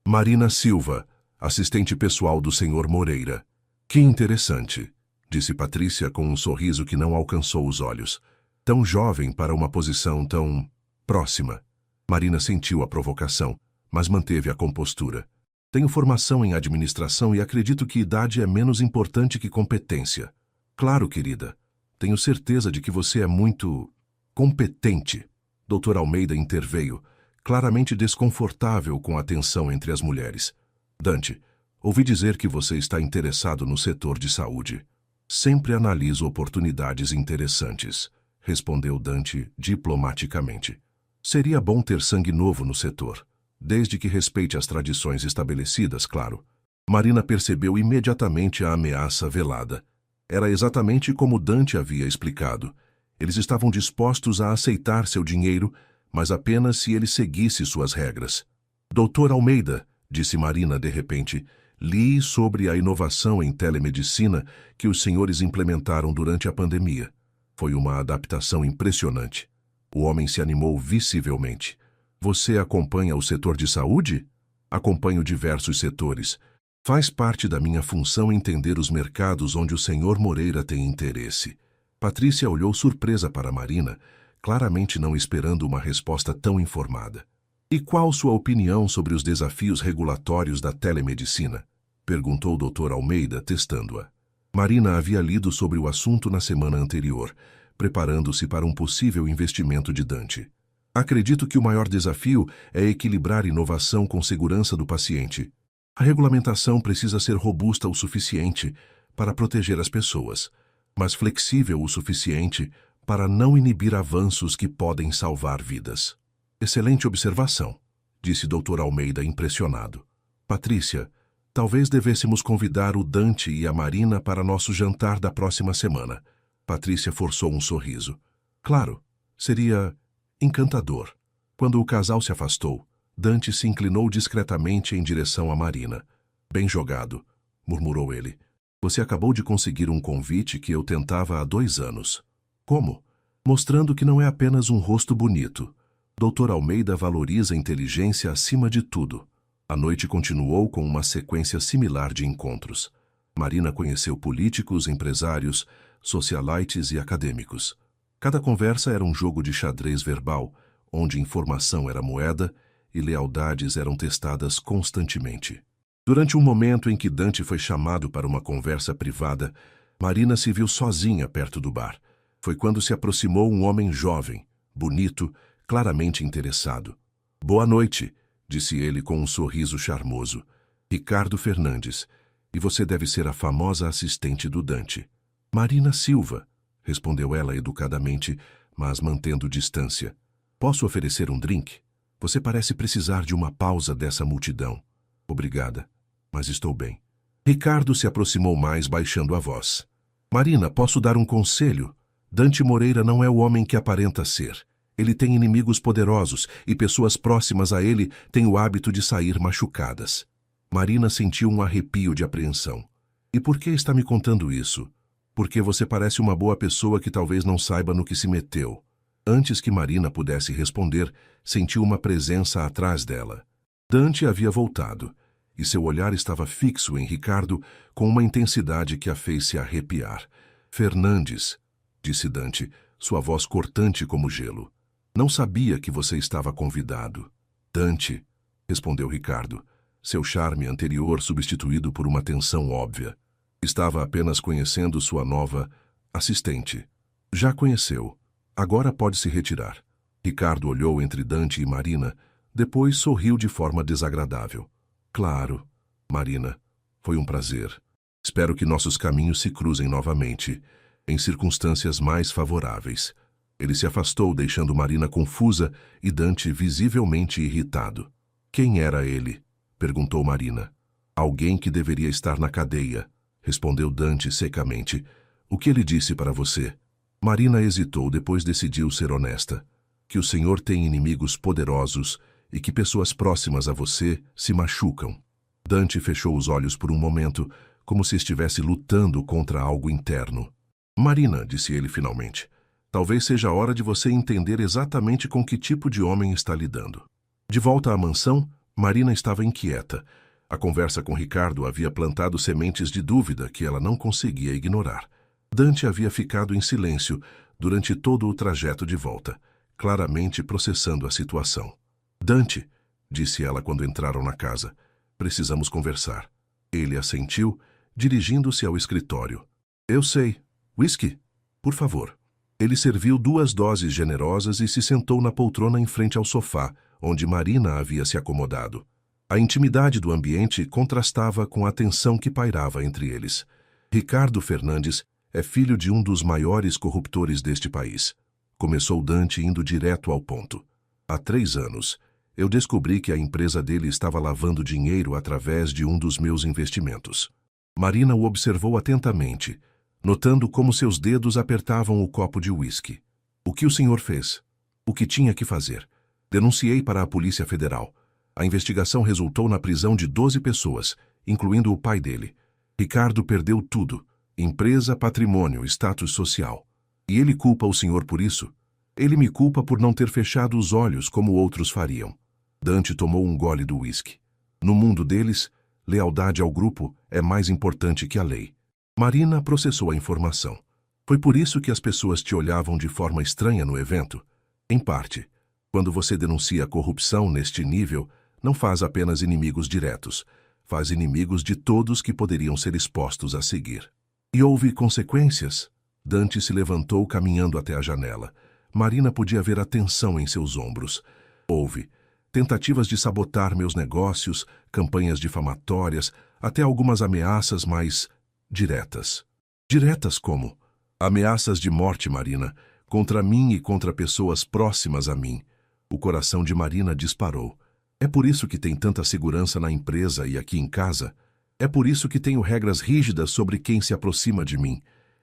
Marina Silva, assistente pessoal do Sr. Moreira. Que interessante, disse Patrícia com um sorriso que não alcançou os olhos. Tão jovem para uma posição tão... próxima. Marina sentiu a provocação, mas manteve a compostura. Tenho formação em administração e acredito que idade é menos importante que competência. Claro, querida. Tenho certeza de que você é muito... competente. Dr. Almeida interveio, claramente desconfortável com a tensão entre as mulheres. Dante, ouvi dizer que você está interessado no setor de saúde. Sempre analiso oportunidades interessantes, respondeu Dante diplomaticamente. Seria bom ter sangue novo no setor, desde que respeite as tradições estabelecidas, claro. Marina percebeu imediatamente a ameaça velada. Era exatamente como Dante havia explicado. Eles estavam dispostos a aceitar seu dinheiro, mas apenas se ele seguisse suas regras. Doutor Almeida, disse Marina de repente, li sobre a inovação em telemedicina que os senhores implementaram durante a pandemia. Foi uma adaptação impressionante. O homem se animou visivelmente. Você acompanha o setor de saúde? Acompanho diversos setores. Faz parte da minha função entender os mercados onde o senhor Moreira tem interesse. Patrícia olhou surpresa para Marina, claramente não esperando uma resposta tão informada. E qual sua opinião sobre os desafios regulatórios da telemedicina? Perguntou o Dr. Almeida, testando-a. Marina havia lido sobre o assunto na semana anterior, preparando-se para um possível investimento de Dante. Acredito que o maior desafio é equilibrar inovação com segurança do paciente. A regulamentação precisa ser robusta o suficiente para proteger as pessoas, mas flexível o suficiente para não inibir avanços que podem salvar vidas. Excelente observação, disse Dr. Almeida impressionado. Patrícia, talvez devêssemos convidar o Dante e a Marina para nosso jantar da próxima semana. Patrícia forçou um sorriso. Claro, seria encantador. Quando o casal se afastou, Dante se inclinou discretamente em direção a Marina. Bem jogado, murmurou ele. Você acabou de conseguir um convite que eu tentava há 2 anos. Como? Mostrando que não é apenas um rosto bonito. Dr. Almeida valoriza a inteligência acima de tudo. A noite continuou com uma sequência similar de encontros. Marina conheceu políticos, empresários, socialites e acadêmicos. Cada conversa era um jogo de xadrez verbal, onde informação era moeda e lealdades eram testadas constantemente. Durante um momento em que Dante foi chamado para uma conversa privada, Marina se viu sozinha perto do bar. Foi quando se aproximou um homem jovem, bonito, claramente interessado. Boa noite, disse ele com um sorriso charmoso. Ricardo Fernandes, e você deve ser a famosa assistente do Dante. Marina Silva, respondeu ela educadamente, mas mantendo distância. Posso oferecer um drink? Você parece precisar de uma pausa dessa multidão. Obrigada, mas estou bem. Ricardo se aproximou mais, baixando a voz. Marina, posso dar um conselho? Dante Moreira não é o homem que aparenta ser. Ele tem inimigos poderosos e pessoas próximas a ele têm o hábito de sair machucadas. Marina sentiu um arrepio de apreensão. E por que está me contando isso? Porque você parece uma boa pessoa que talvez não saiba no que se meteu. Antes que Marina pudesse responder, sentiu uma presença atrás dela. Dante havia voltado, e seu olhar estava fixo em Ricardo com uma intensidade que a fez se arrepiar. Fernandes, disse Dante, sua voz cortante como gelo. Não sabia que você estava convidado. Dante, respondeu Ricardo, seu charme anterior substituído por uma tensão óbvia. Estava apenas conhecendo sua nova assistente. Já conheceu. Agora pode se retirar. Ricardo olhou entre Dante e Marina, depois sorriu de forma desagradável. Claro, Marina, foi um prazer. Espero que nossos caminhos se cruzem novamente, em circunstâncias mais favoráveis. Ele se afastou, deixando Marina confusa e Dante visivelmente irritado. Quem era ele? Perguntou Marina. Alguém que deveria estar na cadeia, respondeu Dante secamente. O que ele disse para você? Marina hesitou, depois decidiu ser honesta. Que o senhor tem inimigos poderosos e que pessoas próximas a você se machucam. Dante fechou os olhos por um momento, como se estivesse lutando contra algo interno. Marina, disse ele finalmente, talvez seja a hora de você entender exatamente com que tipo de homem está lidando. De volta à mansão, Marina estava inquieta. A conversa com Ricardo havia plantado sementes de dúvida que ela não conseguia ignorar. Dante havia ficado em silêncio durante todo o trajeto de volta, claramente processando a situação. Dante, disse ela quando entraram na casa, precisamos conversar. Ele assentiu, dirigindo-se ao escritório. Eu sei. Whisky? Por favor. Ele serviu 2 doses generosas e se sentou na poltrona em frente ao sofá, onde Marina havia se acomodado. A intimidade do ambiente contrastava com a tensão que pairava entre eles. Ricardo Fernandes é filho de um dos maiores corruptores deste país. Começou Dante indo direto ao ponto. Há 3 anos, eu descobri que a empresa dele estava lavando dinheiro através de um dos meus investimentos. Marina o observou atentamente, notando como seus dedos apertavam o copo de uísque. O que o senhor fez? O que tinha que fazer? Denunciei para a Polícia Federal. A investigação resultou na prisão de 12 pessoas, incluindo o pai dele. Ricardo perdeu tudo: empresa, patrimônio, status social. E ele culpa o senhor por isso? Ele me culpa por não ter fechado os olhos como outros fariam. Dante tomou um gole do uísque. No mundo deles, lealdade ao grupo é mais importante que a lei. Marina processou a informação. Foi por isso que as pessoas te olhavam de forma estranha no evento? Em parte. Quando você denuncia a corrupção neste nível, não faz apenas inimigos diretos, faz inimigos de todos que poderiam ser expostos a seguir. E houve consequências? Dante se levantou caminhando até a janela. Marina podia ver a tensão em seus ombros. Houve tentativas de sabotar meus negócios, campanhas difamatórias, até algumas ameaças mais diretas. Diretas como? Ameaças de morte, Marina, contra mim e contra pessoas próximas a mim. O coração de Marina disparou. É por isso que tem tanta segurança na empresa e aqui em casa. É por isso que tenho regras rígidas sobre quem se aproxima de mim.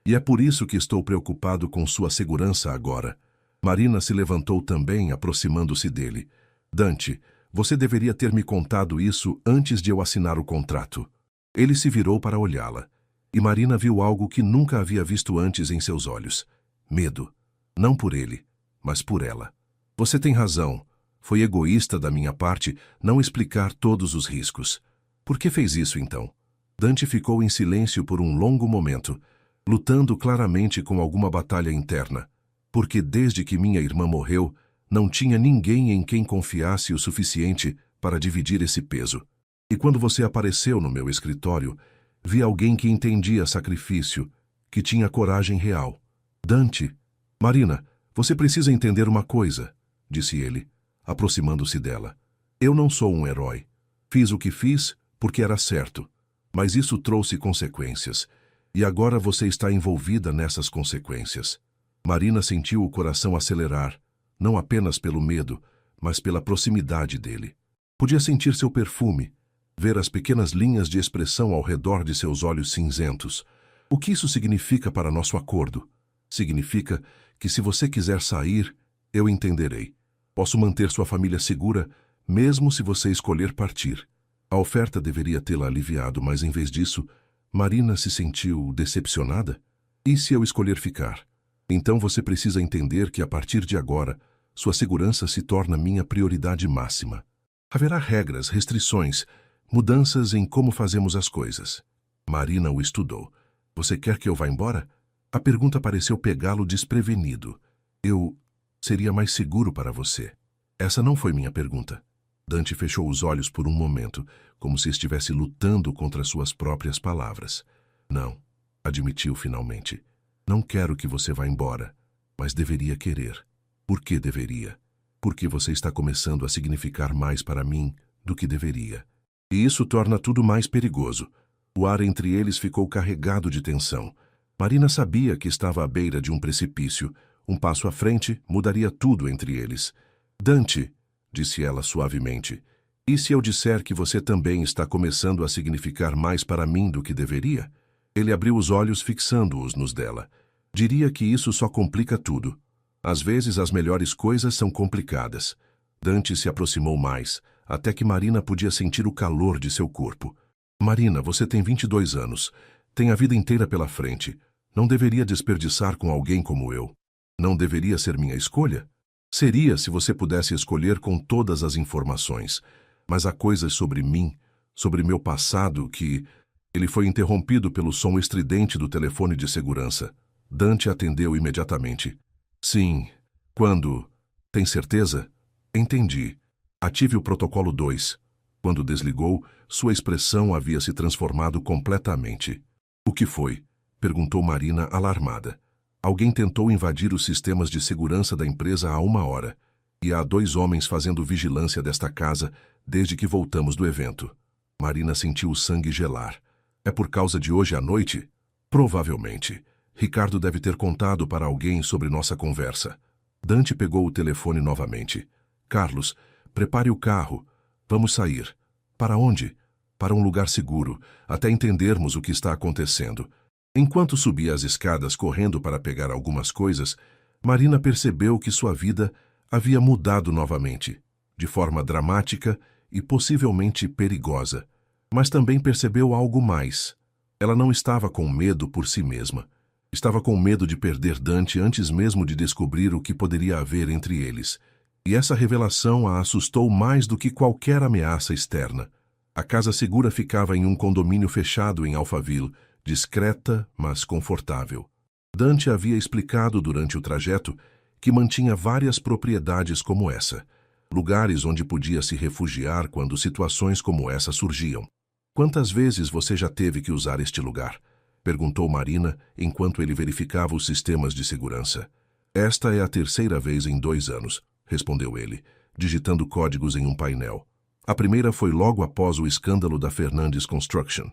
E é por isso que estou preocupado com sua segurança agora. Marina se levantou também, aproximando-se dele. Dante, você deveria ter me contado isso antes de eu assinar o contrato. Ele se virou para olhá-la. E Marina viu algo que nunca havia visto antes em seus olhos. Medo. Não por ele, mas por ela. Você tem razão. Foi egoísta da minha parte não explicar todos os riscos. Por que fez isso, então? Dante ficou em silêncio por um longo momento, lutando claramente com alguma batalha interna. Porque desde que minha irmã morreu, não tinha ninguém em quem confiasse o suficiente para dividir esse peso. E quando você apareceu no meu escritório, vi alguém que entendia sacrifício, que tinha coragem real. Dante, Marina, você precisa entender uma coisa, disse ele, aproximando-se dela. Eu não sou um herói. Fiz o que fiz porque era certo, mas isso trouxe consequências, e agora você está envolvida nessas consequências. Marina sentiu o coração acelerar, não apenas pelo medo, mas pela proximidade dele. Podia sentir seu perfume, ver as pequenas linhas de expressão ao redor de seus olhos cinzentos. O que isso significa para nosso acordo? Significa que se você quiser sair, eu entenderei. Posso manter sua família segura, mesmo se você escolher partir. A oferta deveria tê-la aliviado, mas em vez disso, Marina se sentiu decepcionada. E se eu escolher ficar? Então você precisa entender que a partir de agora, sua segurança se torna minha prioridade máxima. Haverá regras, restrições, mudanças em como fazemos as coisas. Marina o estudou. Você quer que eu vá embora? A pergunta pareceu pegá-lo desprevenido. Seria mais seguro para você. Essa não foi minha pergunta. Dante fechou os olhos por um momento, como se estivesse lutando contra suas próprias palavras. Não, admitiu finalmente. Não quero que você vá embora, mas deveria querer. Por que deveria? Porque você está começando a significar mais para mim do que deveria. E isso torna tudo mais perigoso. O ar entre eles ficou carregado de tensão. Marina sabia que estava à beira de um precipício. Um passo à frente mudaria tudo entre eles. Dante, disse ela suavemente, e se eu disser que você também está começando a significar mais para mim do que deveria? Ele abriu os olhos fixando-os nos dela. Diria que isso só complica tudo. Às vezes as melhores coisas são complicadas. Dante se aproximou mais, até que Marina podia sentir o calor de seu corpo. Marina, você tem 22 anos. Tem a vida inteira pela frente. Não deveria desperdiçar com alguém como eu. Não deveria ser minha escolha? Seria se você pudesse escolher com todas as informações. Mas há coisas sobre mim, sobre meu passado que... Ele foi interrompido pelo som estridente do telefone de segurança. Dante atendeu imediatamente. Sim. Quando? Tem certeza? Entendi. Ative o protocolo 2. Quando desligou, sua expressão havia se transformado completamente. O que foi? Perguntou Marina, alarmada. Alguém tentou invadir os sistemas de segurança da empresa há 1 hora. E há 2 homens fazendo vigilância desta casa desde que voltamos do evento. Marina sentiu o sangue gelar. É por causa de hoje à noite? Provavelmente. Ricardo deve ter contado para alguém sobre nossa conversa. Dante pegou o telefone novamente. Carlos, prepare o carro. Vamos sair. Para onde? Para um lugar seguro, até entendermos o que está acontecendo. Enquanto subia as escadas correndo para pegar algumas coisas, Marina percebeu que sua vida havia mudado novamente, de forma dramática e possivelmente perigosa. Mas também percebeu algo mais. Ela não estava com medo por si mesma. Estava com medo de perder Dante antes mesmo de descobrir o que poderia haver entre eles. E essa revelação a assustou mais do que qualquer ameaça externa. A casa segura ficava em um condomínio fechado em Alphaville, discreta, mas confortável. Dante havia explicado durante o trajeto que mantinha várias propriedades como essa, lugares onde podia se refugiar quando situações como essa surgiam. Quantas vezes você já teve que usar este lugar? Perguntou Marina enquanto ele verificava os sistemas de segurança. Esta é a terceira vez em 2 anos, respondeu ele, digitando códigos em um painel. A primeira foi logo após o escândalo da Fernandes Construction.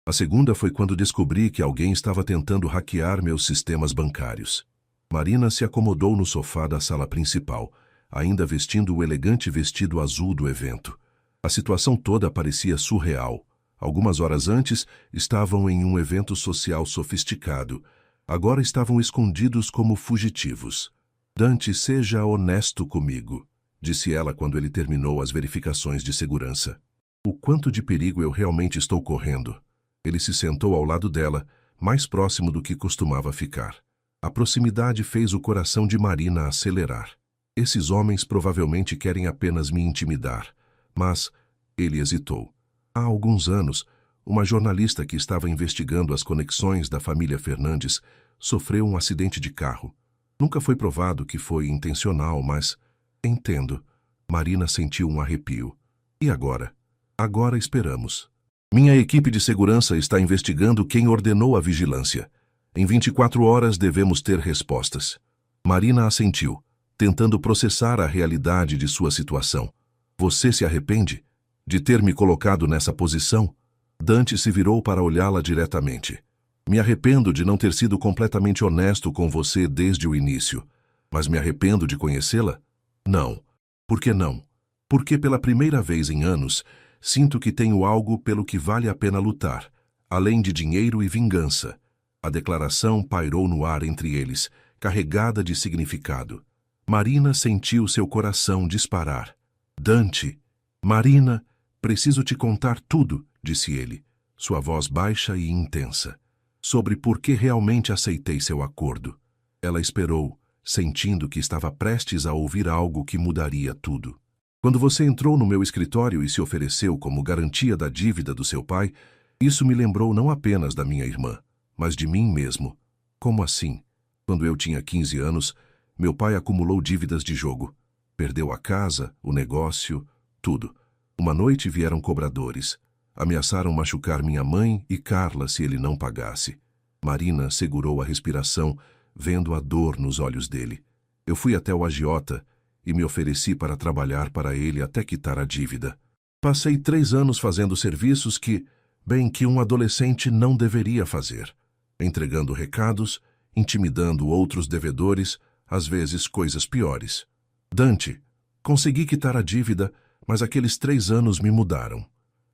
A segunda foi quando descobri que alguém estava tentando hackear meus sistemas bancários. Marina se acomodou no sofá da sala principal, ainda vestindo o elegante vestido azul do evento. A situação toda parecia surreal. Algumas horas antes, estavam em um evento social sofisticado. Agora estavam escondidos como fugitivos. Dante, seja honesto comigo, disse ela quando ele terminou as verificações de segurança. O quanto de perigo eu realmente estou correndo? Ele se sentou ao lado dela, mais próximo do que costumava ficar. A proximidade fez o coração de Marina acelerar. Esses homens provavelmente querem apenas me intimidar. Mas ele hesitou. Há alguns anos, uma jornalista que estava investigando as conexões da família Fernandes sofreu um acidente de carro. Nunca foi provado que foi intencional, mas... Entendo. Marina sentiu um arrepio. E agora? Agora esperamos. Minha equipe de segurança está investigando quem ordenou a vigilância. Em 24 horas devemos ter respostas. Marina assentiu, tentando processar a realidade de sua situação. Você se arrepende de ter me colocado nessa posição? Dante se virou para olhá-la diretamente. Me arrependo de não ter sido completamente honesto com você desde o início. Mas me arrependo de conhecê-la? Não. Por que não? Porque pela primeira vez em anos, sinto que tenho algo pelo que vale a pena lutar, além de dinheiro e vingança. A declaração pairou no ar entre eles, carregada de significado. Marina sentiu seu coração disparar. Dante! Marina, preciso te contar tudo, disse ele, sua voz baixa e intensa, sobre por que realmente aceitei seu acordo. Ela esperou, sentindo que estava prestes a ouvir algo que mudaria tudo. Quando você entrou no meu escritório e se ofereceu como garantia da dívida do seu pai, isso me lembrou não apenas da minha irmã, mas de mim mesmo. Como assim? Quando eu tinha 15 anos, meu pai acumulou dívidas de jogo. Perdeu a casa, o negócio, tudo. Uma noite vieram cobradores. Ameaçaram machucar minha mãe e Carla se ele não pagasse. Marina segurou a respiração, vendo a dor nos olhos dele. Eu fui até o agiota e me ofereci para trabalhar para ele até quitar a dívida. Passei 3 anos fazendo serviços que um adolescente não deveria fazer. Entregando recados, intimidando outros devedores, às vezes coisas piores. Dante, consegui quitar a dívida, mas aqueles 3 anos me mudaram.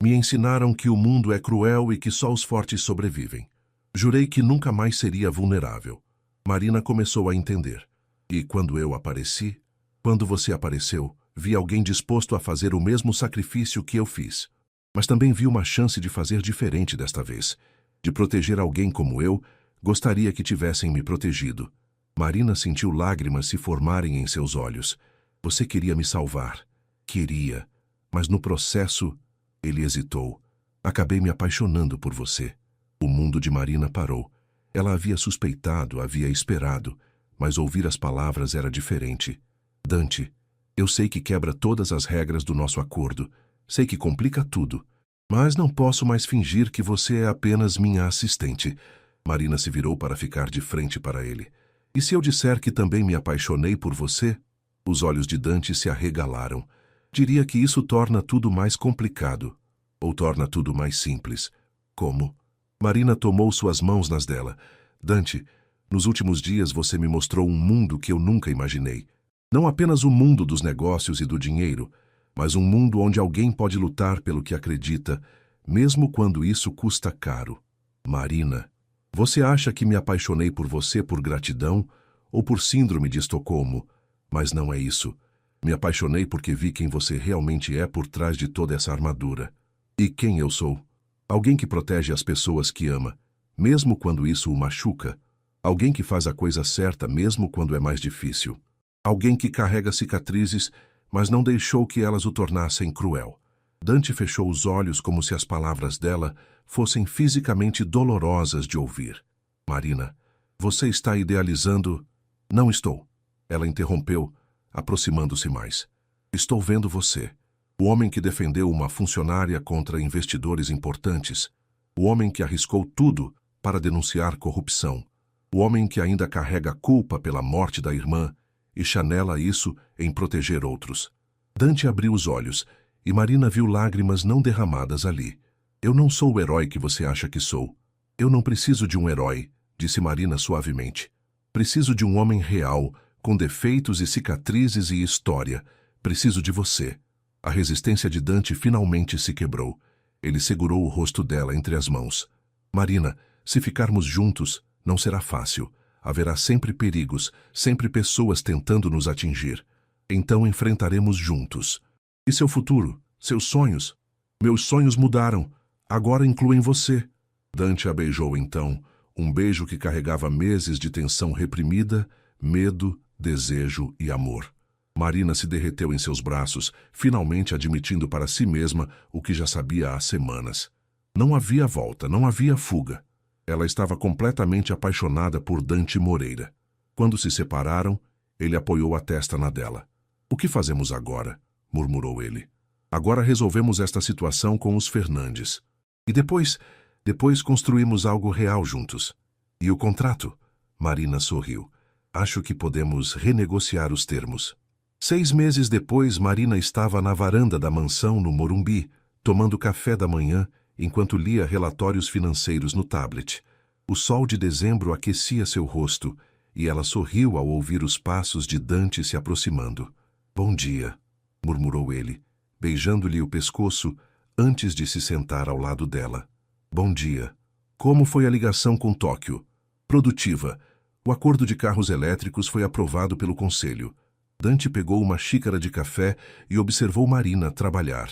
Me ensinaram que o mundo é cruel e que só os fortes sobrevivem. Jurei que nunca mais seria vulnerável. Marina começou a entender. E quando eu apareci, quando você apareceu, vi alguém disposto a fazer o mesmo sacrifício que eu fiz. Mas também vi uma chance de fazer diferente desta vez. De proteger alguém como eu, gostaria que tivessem me protegido. Marina sentiu lágrimas se formarem em seus olhos. Você queria me salvar. Queria. Mas no processo, ele hesitou. Acabei me apaixonando por você. O mundo de Marina parou. Ela havia suspeitado, havia esperado, mas ouvir as palavras era diferente. Dante, eu sei que quebra todas as regras do nosso acordo. Sei que complica tudo. Mas não posso mais fingir que você é apenas minha assistente. Marina se virou para ficar de frente para ele. E se eu disser que também me apaixonei por você? Os olhos de Dante se arregalaram. Diria que isso torna tudo mais complicado. Ou torna tudo mais simples. Como? Marina tomou suas mãos nas dela. Dante, nos últimos dias você me mostrou um mundo que eu nunca imaginei. Não apenas o mundo dos negócios e do dinheiro, mas um mundo onde alguém pode lutar pelo que acredita, mesmo quando isso custa caro. Marina, você acha que me apaixonei por você por gratidão ou por síndrome de Estocolmo? Mas não é isso. Me apaixonei porque vi quem você realmente é por trás de toda essa armadura. E quem eu sou? Alguém que protege as pessoas que ama, mesmo quando isso o machuca. Alguém que faz a coisa certa mesmo quando é mais difícil. Alguém que carrega cicatrizes, mas não deixou que elas o tornassem cruel. Dante fechou os olhos como se as palavras dela fossem fisicamente dolorosas de ouvir. Marina, você está idealizando... Não estou. Ela interrompeu, aproximando-se mais. Estou vendo você. O homem que defendeu uma funcionária contra investidores importantes. O homem que arriscou tudo para denunciar corrupção. O homem que ainda carrega culpa pela morte da irmã e chanela isso em proteger outros. Dante abriu os olhos e Marina viu lágrimas não derramadas ali. Eu não sou o herói que você acha que sou. Eu não preciso de um herói, disse Marina suavemente. Preciso de um homem real, com defeitos e cicatrizes e história. Preciso de você. A resistência de Dante finalmente se quebrou. Ele segurou o rosto dela entre as mãos. Marina, se ficarmos juntos, não será fácil. Haverá sempre perigos, sempre pessoas tentando nos atingir. Então enfrentaremos juntos. E seu futuro? Seus sonhos? Meus sonhos mudaram. Agora incluem você. Dante a beijou então, um beijo que carregava meses de tensão reprimida, medo, desejo e amor. Marina se derreteu em seus braços, finalmente admitindo para si mesma o que já sabia há semanas. Não havia volta, não havia fuga. Ela estava completamente apaixonada por Dante Moreira. Quando se separaram, ele apoiou a testa na dela. O que fazemos agora? Murmurou ele. Agora resolvemos esta situação com os Fernandes. E depois construímos algo real juntos. E o contrato? Marina sorriu. Acho que podemos renegociar os termos. 6 meses depois, Marina estava na varanda da mansão no Morumbi, tomando café da manhã, enquanto lia relatórios financeiros no tablet. O sol de dezembro aquecia seu rosto, e ela sorriu ao ouvir os passos de Dante se aproximando. Bom dia, murmurou ele, beijando-lhe o pescoço antes de se sentar ao lado dela. Bom dia. Como foi a ligação com Tóquio? Produtiva. O acordo de carros elétricos foi aprovado pelo conselho. Dante pegou uma xícara de café e observou Marina trabalhar.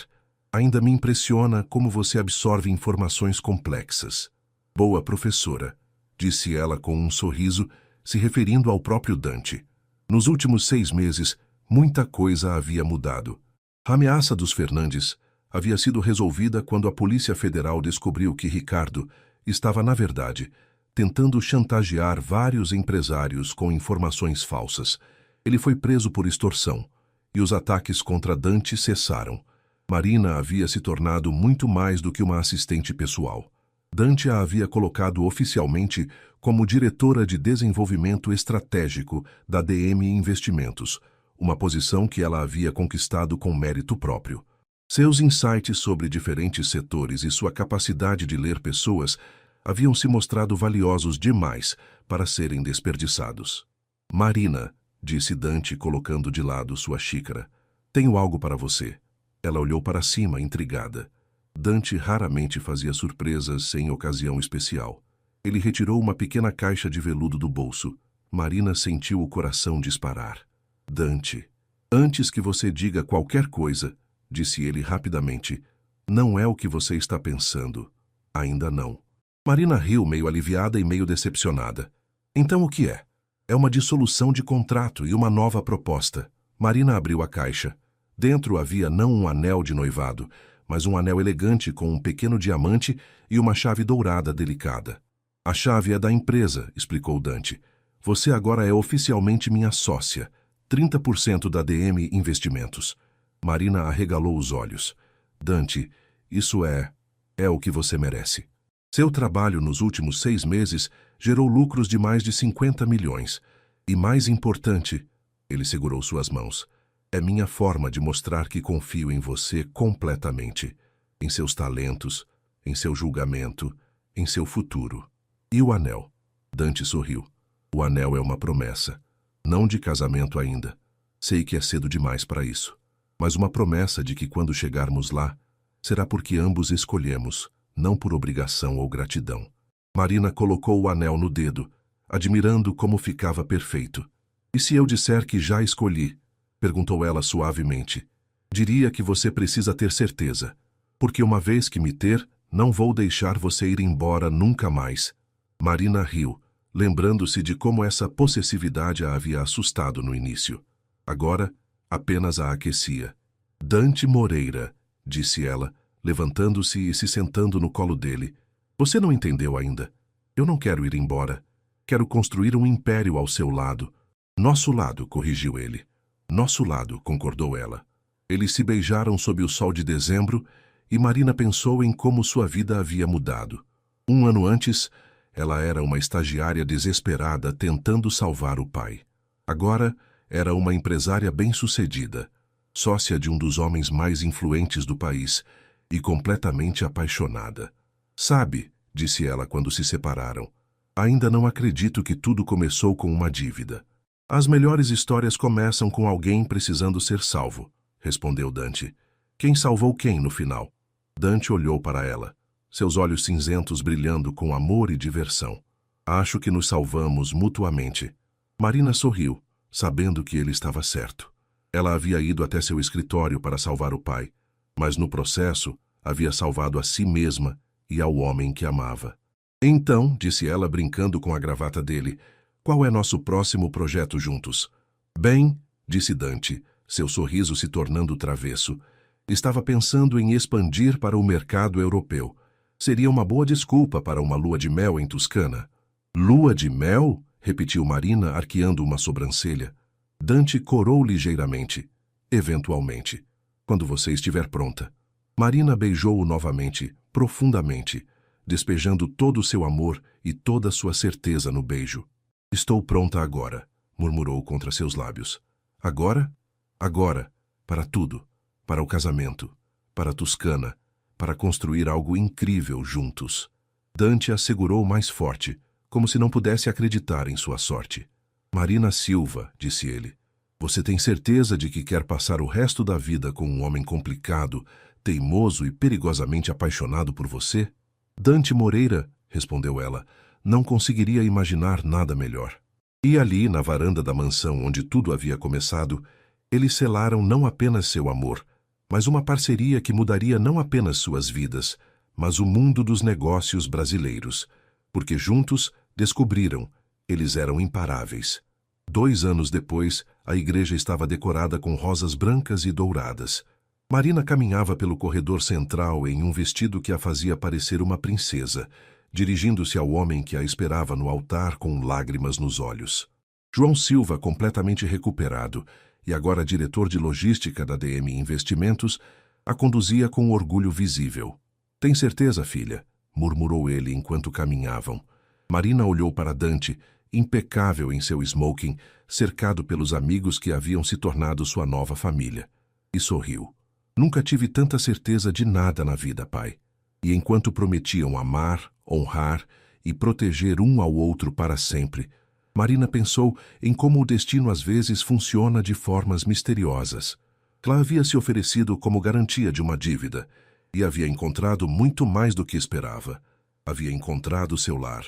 Ainda me impressiona como você absorve informações complexas. Boa professora, disse ela com um sorriso, se referindo ao próprio Dante. Nos últimos 6 meses, muita coisa havia mudado. A ameaça dos Fernandes havia sido resolvida quando a Polícia Federal descobriu que Ricardo estava, na verdade, tentando chantagear vários empresários com informações falsas. Ele foi preso por extorsão, e os ataques contra Dante cessaram. Marina havia se tornado muito mais do que uma assistente pessoal. Dante a havia colocado oficialmente como diretora de desenvolvimento estratégico da DM Investimentos, uma posição que ela havia conquistado com mérito próprio. Seus insights sobre diferentes setores e sua capacidade de ler pessoas haviam se mostrado valiosos demais para serem desperdiçados. Marina, disse Dante colocando de lado sua xícara, tenho algo para você. Ela olhou para cima, intrigada. Dante raramente fazia surpresas sem ocasião especial. Ele retirou uma pequena caixa de veludo do bolso. Marina sentiu o coração disparar. Dante, antes que você diga qualquer coisa, disse ele rapidamente, não é o que você está pensando. Ainda não. Marina riu, meio aliviada e meio decepcionada. Então o que é? É uma dissolução de contrato e uma nova proposta. Marina abriu a caixa. Dentro havia não um anel de noivado, mas um anel elegante com um pequeno diamante e uma chave dourada delicada. A chave é da empresa, explicou Dante. Você agora é oficialmente minha sócia. 30% da DM Investimentos. Marina arregalou os olhos. Dante, isso é o que você merece. Seu trabalho nos últimos 6 meses gerou lucros de mais de 50 milhões. E mais importante, ele segurou suas mãos, é minha forma de mostrar que confio em você completamente, em seus talentos, em seu julgamento, em seu futuro. E o anel? Dante sorriu. O anel é uma promessa, não de casamento ainda. Sei que é cedo demais para isso, mas uma promessa de que quando chegarmos lá, será porque ambos escolhemos, não por obrigação ou gratidão. Marina colocou o anel no dedo, admirando como ficava perfeito. E se eu disser que já escolhi? Perguntou ela suavemente. Diria que você precisa ter certeza, porque uma vez que me ter, não vou deixar você ir embora nunca mais. Marina riu, lembrando-se de como essa possessividade a havia assustado no início. Agora, apenas a aquecia. Dante Moreira, disse ela, levantando-se e se sentando no colo dele. Você não entendeu ainda. Eu não quero ir embora. Quero construir um império ao seu lado. Nosso lado, corrigiu ele. Nosso lado, concordou ela. Eles se beijaram sob o sol de dezembro e Marina pensou em como sua vida havia mudado. 1 ano antes, ela era uma estagiária desesperada tentando salvar o pai. Agora, era uma empresária bem-sucedida, sócia de um dos homens mais influentes do país e completamente apaixonada. Sabe, disse ela quando se separaram, ainda não acredito que tudo começou com uma dívida. As melhores histórias começam com alguém precisando ser salvo, respondeu Dante. Quem salvou quem no final? Dante olhou para ela, seus olhos cinzentos brilhando com amor e diversão. Acho que nos salvamos mutuamente. Marina sorriu, sabendo que ele estava certo. Ela havia ido até seu escritório para salvar o pai, mas no processo havia salvado a si mesma e ao homem que amava. Então, disse ela brincando com a gravata dele, qual é nosso próximo projeto juntos? Bem, disse Dante, seu sorriso se tornando travesso, estava pensando em expandir para o mercado europeu. Seria uma boa desculpa para uma lua de mel em Toscana. Lua de mel? Repetiu Marina, arqueando uma sobrancelha. Dante corou ligeiramente. Eventualmente. Quando você estiver pronta. Marina beijou-o novamente, profundamente, despejando todo o seu amor e toda a sua certeza no beijo. Estou pronta agora, murmurou contra seus lábios. Agora? Agora. Para tudo. Para o casamento. Para Toscana. Para construir algo incrível juntos. Dante a segurou mais forte, como se não pudesse acreditar em sua sorte. Marina Silva, disse ele, você tem certeza de que quer passar o resto da vida com um homem complicado, teimoso e perigosamente apaixonado por você? Dante Moreira, respondeu ela, não conseguiria imaginar nada melhor. E ali, na varanda da mansão onde tudo havia começado, eles selaram não apenas seu amor, mas uma parceria que mudaria não apenas suas vidas, mas o mundo dos negócios brasileiros, porque juntos descobriram, eles eram imparáveis. 2 anos depois, a igreja estava decorada com rosas brancas e douradas. Marina caminhava pelo corredor central em um vestido que a fazia parecer uma princesa, dirigindo-se ao homem que a esperava no altar com lágrimas nos olhos. João Silva, completamente recuperado, e agora diretor de logística da DM Investimentos, a conduzia com orgulho visível. Tem certeza, filha? Murmurou ele enquanto caminhavam. Marina olhou para Dante, impecável em seu smoking, cercado pelos amigos que haviam se tornado sua nova família, e sorriu. Nunca tive tanta certeza de nada na vida, pai. E enquanto prometiam amar, honrar e proteger um ao outro para sempre, Marina pensou em como o destino às vezes funciona de formas misteriosas. Ela havia se oferecido como garantia de uma dívida e havia encontrado muito mais do que esperava. Havia encontrado seu lar.